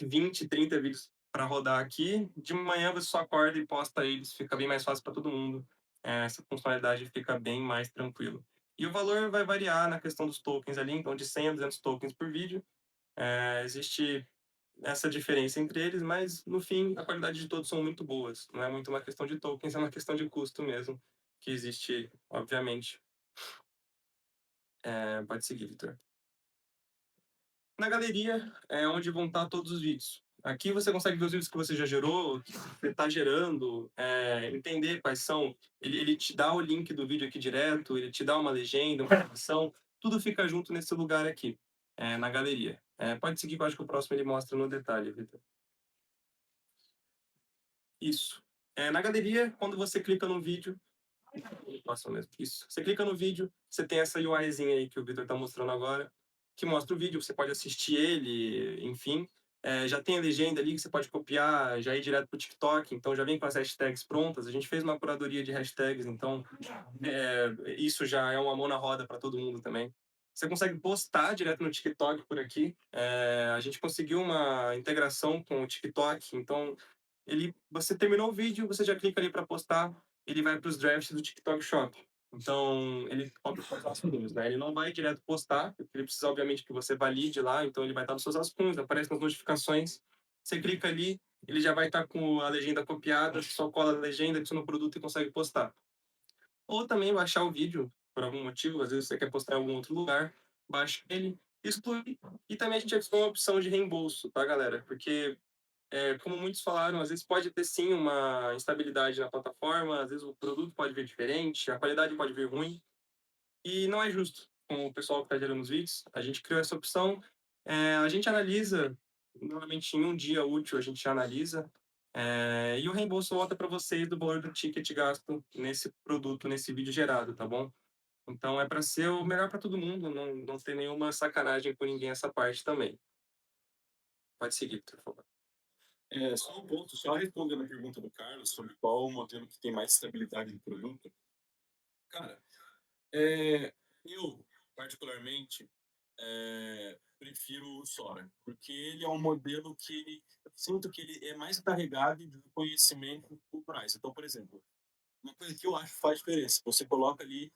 20, 30 vídeos para rodar aqui. De manhã você só acorda e posta eles. Fica bem mais fácil para todo mundo. Essa funcionalidade fica bem mais tranquilo. E o valor vai variar na questão dos tokens ali. Então, de 100 a 200 tokens por vídeo. Existe essa diferença entre eles, mas no fim a qualidade de todos são muito boas. Não é muito uma questão de tokens, é uma questão de custo mesmo, que existe, obviamente. Pode seguir, Vitor. Na galeria é onde vão estar todos os vídeos. Aqui você consegue ver os vídeos que você já gerou, que você está gerando, entender quais são. Ele te dá o link do vídeo aqui direto, ele te dá uma legenda, uma animação, tudo fica junto nesse lugar aqui, na galeria. Pode seguir, que eu acho que o próximo ele mostra no detalhe, Vitor. Isso. Na galeria, quando você clica no vídeo, passa mesmo. Isso. Você clica no vídeo, você tem essa UIzinha aí que o Victor está mostrando agora, que mostra o vídeo, você pode assistir ele, enfim. Já tem a legenda ali que você pode copiar, já ir direto para o TikTok, então já vem com as hashtags prontas. A gente fez uma curadoria de hashtags, então isso já é uma mão na roda para todo mundo também. Você consegue postar direto no TikTok por aqui. A gente conseguiu uma integração com o TikTok, então você terminou o vídeo, você já clica ali para postar, ele vai para os drafts do TikTok Shop. Então, ele pode postar os rascunhos, né? Ele não vai direto postar, porque ele precisa, obviamente, que você valide lá, então ele vai estar nos seus rascunhos, aparece nas notificações. Você clica ali, ele já vai estar com a legenda copiada, só cola a legenda, adiciona o produto e consegue postar. Ou também baixar o vídeo, por algum motivo, às vezes você quer postar em algum outro lugar, baixa ele, exclui. E também a gente adicionou uma opção de reembolso, tá, galera? Porque como muitos falaram, às vezes pode ter sim uma instabilidade na plataforma, às vezes o produto pode vir diferente, a qualidade pode vir ruim, e não é justo com o pessoal que está gerando os vídeos. A gente criou essa opção, a gente analisa, normalmente em um dia útil a gente analisa, e o reembolso volta para vocês do valor do ticket gasto nesse produto, nesse vídeo gerado, tá bom? Então é para ser o melhor para todo mundo, não ter nenhuma sacanagem com ninguém essa parte também. Pode seguir, por favor. Só um ponto, só respondendo a pergunta do Carlos sobre qual o modelo que tem mais estabilidade do produto. Cara, eu, particularmente, prefiro o Sora, porque ele é um modelo que eu sinto que ele é mais carregado de conhecimento culturais. Então, por exemplo, uma coisa que eu acho que faz diferença, você coloca ali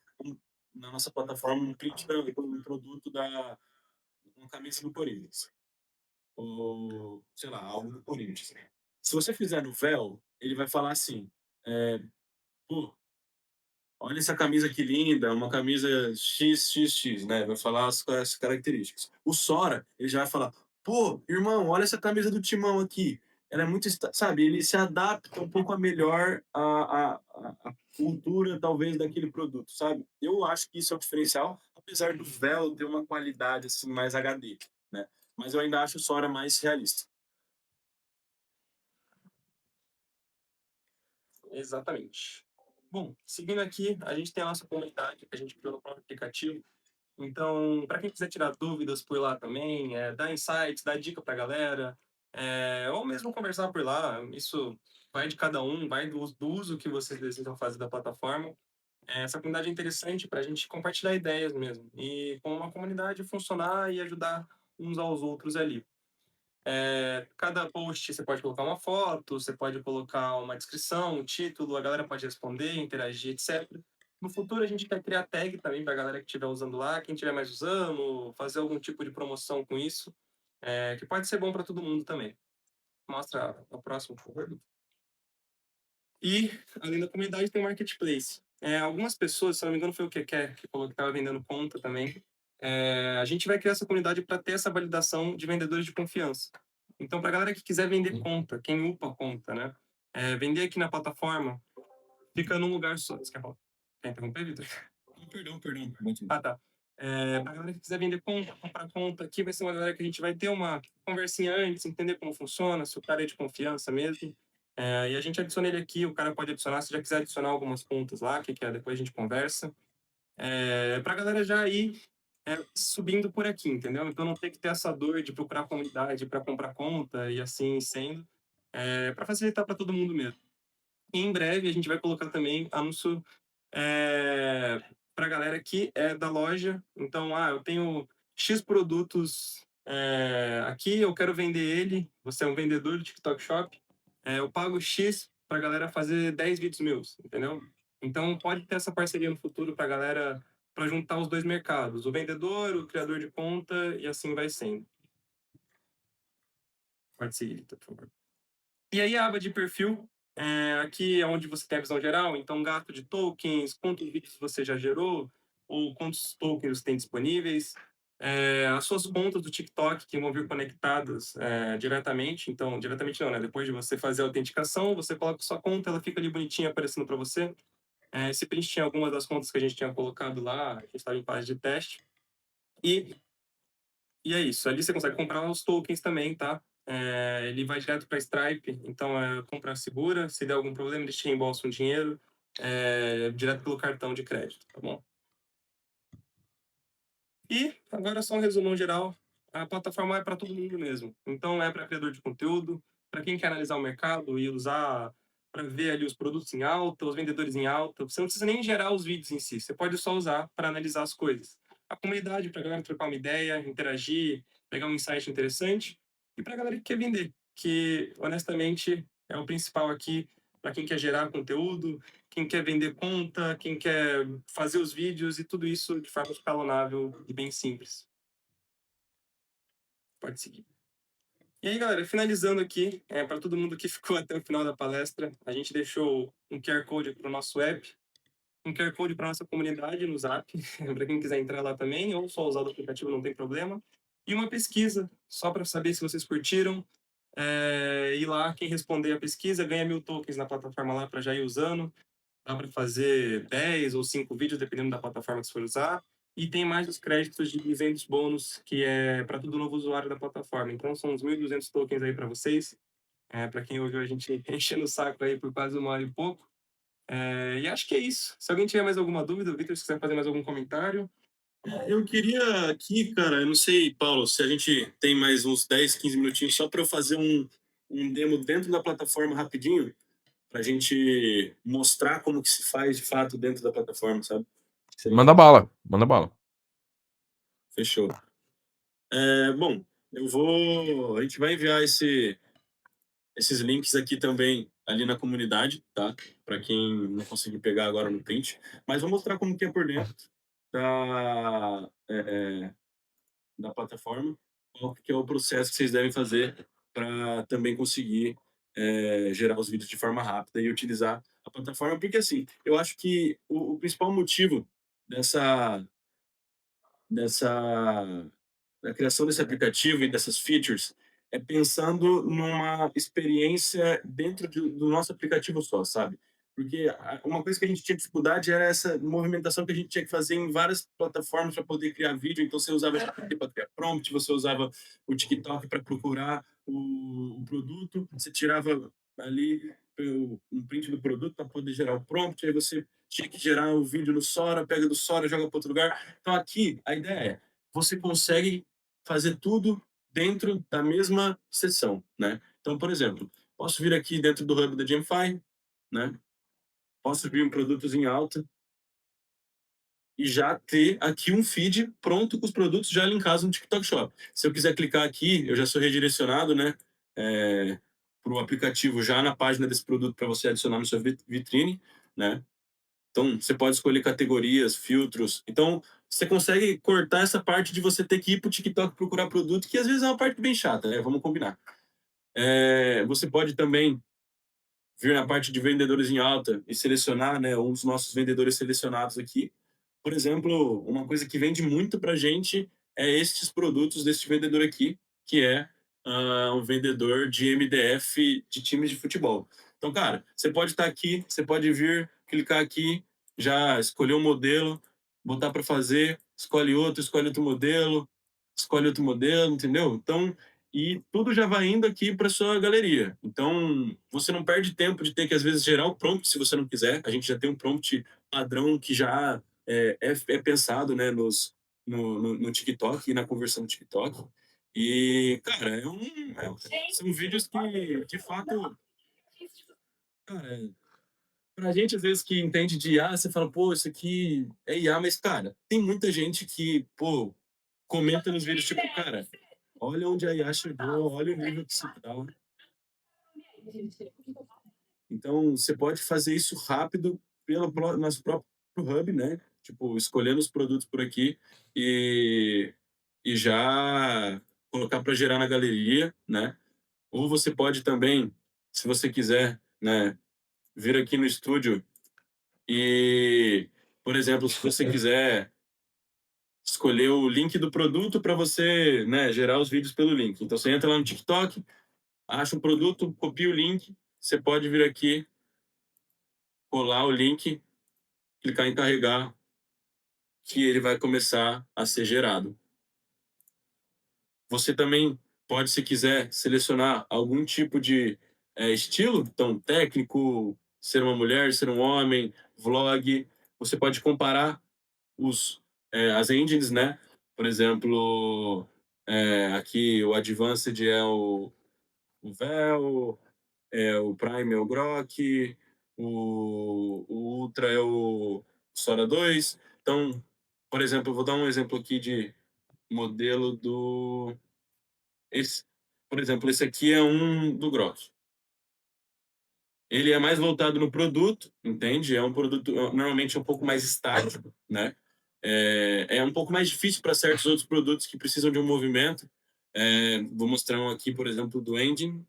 na nossa plataforma um print um produto uma camisa do Corinthians, ou, sei lá, algo do Corinthians. Se você fizer no véu, ele vai falar assim, pô, olha essa camisa que linda, uma camisa XXX, né? Vai falar as características. O Sora, ele já vai falar, pô, irmão, olha essa camisa do Timão aqui. Ela é muito, sabe, ele se adapta um pouco a melhor a cultura, talvez, daquele produto, sabe? Eu acho que isso é o diferencial, apesar do véu ter uma qualidade, assim, mais HD, né? Mas eu ainda acho o Sora mais realista. Exatamente. Bom, seguindo aqui, a gente tem a nossa comunidade, que a gente criou no próprio aplicativo. Então, para quem quiser tirar dúvidas por lá também, dar insights, dar dica para a galera, ou mesmo conversar por lá, isso vai de cada um, vai do uso que vocês desejam fazer da plataforma. Essa comunidade é interessante para a gente compartilhar ideias mesmo, e com uma comunidade funcionar e ajudar uns aos outros ali. Cada post você pode colocar uma foto, você pode colocar uma descrição, um título, a galera pode responder, interagir, etc. No futuro a gente quer criar tag também para a galera que estiver usando lá, quem estiver mais usando, fazer algum tipo de promoção com isso, que pode ser bom para todo mundo também. Mostra o próximo, por favor. E, além da comunidade, tem o marketplace. Algumas pessoas, se não me engano, foi o que falou que estava vendendo conta também. A gente vai criar essa comunidade para ter essa validação de vendedores de confiança. Então, para a galera que quiser vender conta, quem upa conta, né? Vender aqui na plataforma, fica num lugar só. Você quer interromper, Vitor? Perdão. Ah, tá. Pra galera que quiser vender conta, comprar conta, aqui vai ser uma galera que a gente vai ter uma conversinha antes, entender como funciona, se o cara é de confiança mesmo. E a gente adiciona ele aqui, o cara pode adicionar, se já quiser adicionar algumas contas lá, que depois a gente conversa. Pra galera já ir subindo por aqui, entendeu? Então não ter que ter essa dor de procurar comunidade para comprar conta e assim sendo, para facilitar para todo mundo mesmo. E em breve a gente vai colocar também anúncio para a galera que é da loja. Então, eu tenho X produtos aqui, eu quero vender ele. Você é um vendedor do TikTok Shop. Eu pago X para a galera fazer 10 vídeos meus, entendeu? Então, pode ter essa parceria no futuro para a galera, para juntar os dois mercados, o vendedor, o criador de conta, e assim vai sendo. Pode seguir, por favor. E aí a aba de perfil, aqui é onde você tem a visão geral, então gasto de tokens, quantos vídeos você já gerou, ou quantos tokens você tem disponíveis, as suas contas do TikTok que vão vir conectadas diretamente, então, diretamente não, né? Depois de você fazer a autenticação, você coloca sua conta, ela fica ali bonitinha aparecendo para você. Esse print tinha algumas das contas que a gente tinha colocado lá, a gente estava em fase de teste. E é isso. Ali você consegue comprar os tokens também, tá? Ele vai direto para Stripe, então é compra segura. Se der algum problema, eles te reembolsam o dinheiro direto pelo cartão de crédito, tá bom? E agora só um resumão geral. A plataforma é para todo mundo mesmo. Então é para criador de conteúdo, para quem quer analisar o mercado e usar para ver ali os produtos em alta, os vendedores em alta. Você não precisa nem gerar os vídeos em si, você pode só usar para analisar as coisas. A comunidade para a galera trocar uma ideia, interagir, pegar um insight interessante. E para a galera que quer vender, que honestamente é o principal aqui para quem quer gerar conteúdo, quem quer vender conta, quem quer fazer os vídeos e tudo isso de forma escalonável e bem simples. Pode seguir. E aí, galera, finalizando aqui, para todo mundo que ficou até o final da palestra, a gente deixou um QR Code para o nosso app, um QR Code para nossa comunidade no Zap, para quem quiser entrar lá também, ou só usar o aplicativo, não tem problema. E uma pesquisa, só para saber se vocês curtiram. E lá, quem responder a pesquisa ganha 1.000 tokens na plataforma lá para já ir usando. Dá para fazer 10 ou 5 vídeos, dependendo da plataforma que você for usar. E tem mais os créditos de 200 bônus, que é para todo novo usuário da plataforma. Então, são uns 1.200 tokens aí para vocês. Para quem ouviu a gente enchendo o saco aí por quase 1 hora e pouco. E acho que é isso. Se alguém tiver mais alguma dúvida, Vitor, se quiser fazer mais algum comentário. Eu queria aqui, cara, eu não sei, Paulo, se a gente tem mais uns 10, 15 minutinhos só para eu fazer um demo dentro da plataforma rapidinho, para a gente mostrar como que se faz de fato dentro da plataforma, sabe? Manda bala, manda bala. Fechou. Bom, a gente vai enviar esses links aqui também ali na comunidade, tá? Para quem não conseguir pegar agora no print. Mas vou mostrar como que é por dentro da plataforma, qual que é o processo que vocês devem fazer para também conseguir gerar os vídeos de forma rápida e utilizar a plataforma, porque assim, eu acho que o principal motivo dessa, dessa da criação desse aplicativo e dessas features é pensando numa experiência dentro do nosso aplicativo só, sabe? Porque uma coisa que a gente tinha dificuldade era essa movimentação que a gente tinha que fazer em várias plataformas para poder criar vídeo. Então, você usava o GPT para criar prompt, você usava o TikTok para procurar o produto, você tirava ali um print do produto para poder gerar o prompt, aí você tinha que gerar o vídeo no Sora, pega do Sora, joga para outro lugar. Então, aqui, a ideia é, você consegue fazer tudo dentro da mesma sessão, né? Então, por exemplo, posso vir aqui dentro do hub da Gemfy, né? Posso vir um produtos em alta e já ter aqui um feed pronto com os produtos já linkados no TikTok Shop. Se eu quiser clicar aqui, eu já sou redirecionado, né? Para o aplicativo já na página desse produto para você adicionar no seu vitrine, né? Então, você pode escolher categorias, filtros. Então, você consegue cortar essa parte de você ter que ir para o TikTok procurar produto, que às vezes é uma parte bem chata, né? Vamos combinar. Você pode também vir na parte de vendedores em alta e selecionar, né, um dos nossos vendedores selecionados aqui. Por exemplo, uma coisa que vende muito para a gente é estes produtos deste vendedor aqui, que é um vendedor de MDF de times de futebol. Então, cara, você pode estar aqui, você pode vir, clicar aqui, já escolher um modelo, botar para fazer, escolhe outro modelo, entendeu? Então, e tudo já vai indo aqui para sua galeria. Então, você não perde tempo de ter que, às vezes, gerar o prompt se você não quiser. A gente já tem um prompt padrão que já é pensado, né, no TikTok e na conversão do TikTok. E, cara, são vídeos que, de fato, cara, pra gente, às vezes, que entende de IA, você fala, pô, isso aqui é IA, mas, cara, tem muita gente que, pô, comenta nos vídeos, tipo, cara, olha onde a IA chegou, olha o nível que se tá. Então, você pode fazer isso rápido nosso próprio hub, né? Tipo, escolhendo os produtos por aqui e, e já colocar para gerar na galeria, né? Ou você pode também, se você quiser, né, vir aqui no estúdio e, por exemplo, se você quiser escolher o link do produto para você, né, gerar os vídeos pelo link. Então, você entra lá no TikTok, acha um produto, copia o link, você pode vir aqui, colar o link, clicar em carregar, que ele vai começar a ser gerado. Você também pode, se quiser, selecionar algum tipo de estilo, então técnico, ser uma mulher, ser um homem, vlog. Você pode comparar as engines, né? Por exemplo, aqui o Advanced é o Vel, o Prime é o Grok, o Ultra é o Sora 2. Então, por exemplo, eu vou dar um exemplo aqui de modelo do... por exemplo, esse aqui é um do Grok. Ele é mais voltado no produto, entende? É um produto normalmente um pouco mais estático, né? É um pouco mais difícil para certos outros produtos que precisam de um movimento. Vou mostrar um aqui, por exemplo, do Engine.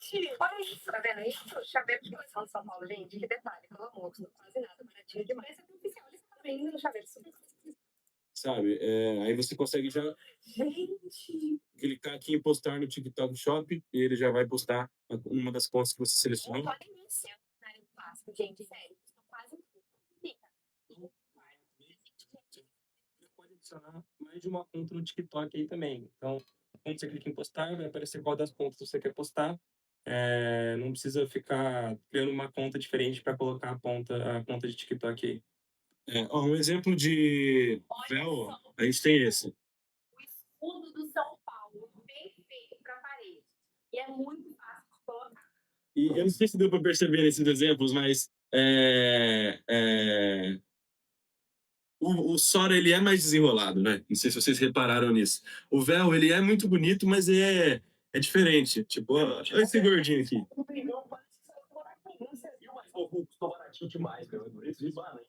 Gente, olha isso, tá vendo isso? Chaveiro de coleção de São Paulo, gente, que detalhe, pelo amor, custa quase nada, baratinho demais. É oficial, eles estão vendendo chaveiro super. Sabe? Aí você consegue já Gente, clicar aqui em postar no TikTok Shop e ele já vai postar uma das contas que você selecionou. olha isso, na área do clássico, gente, sério, estão quase Você pode adicionar mais de uma conta no TikTok aí também. Então, quando você clica em postar, vai aparecer qual das contas você quer postar. Não precisa ficar criando uma conta diferente para colocar a conta de TikTok aí. Um exemplo de Vel, a gente tem esse. o escudo do São Paulo, bem feito para parede. E é muito fácil de colocar. E eu não sei se deu para perceber nesses exemplos, mas o Sora ele é mais desenrolado, né? Não sei se vocês repararam nisso. O Vel ele é muito bonito, mas é diferente. Tipo, olha esse gordinho aqui. O Hulk custou baratinho demais, meu. É bonito de bala, hein?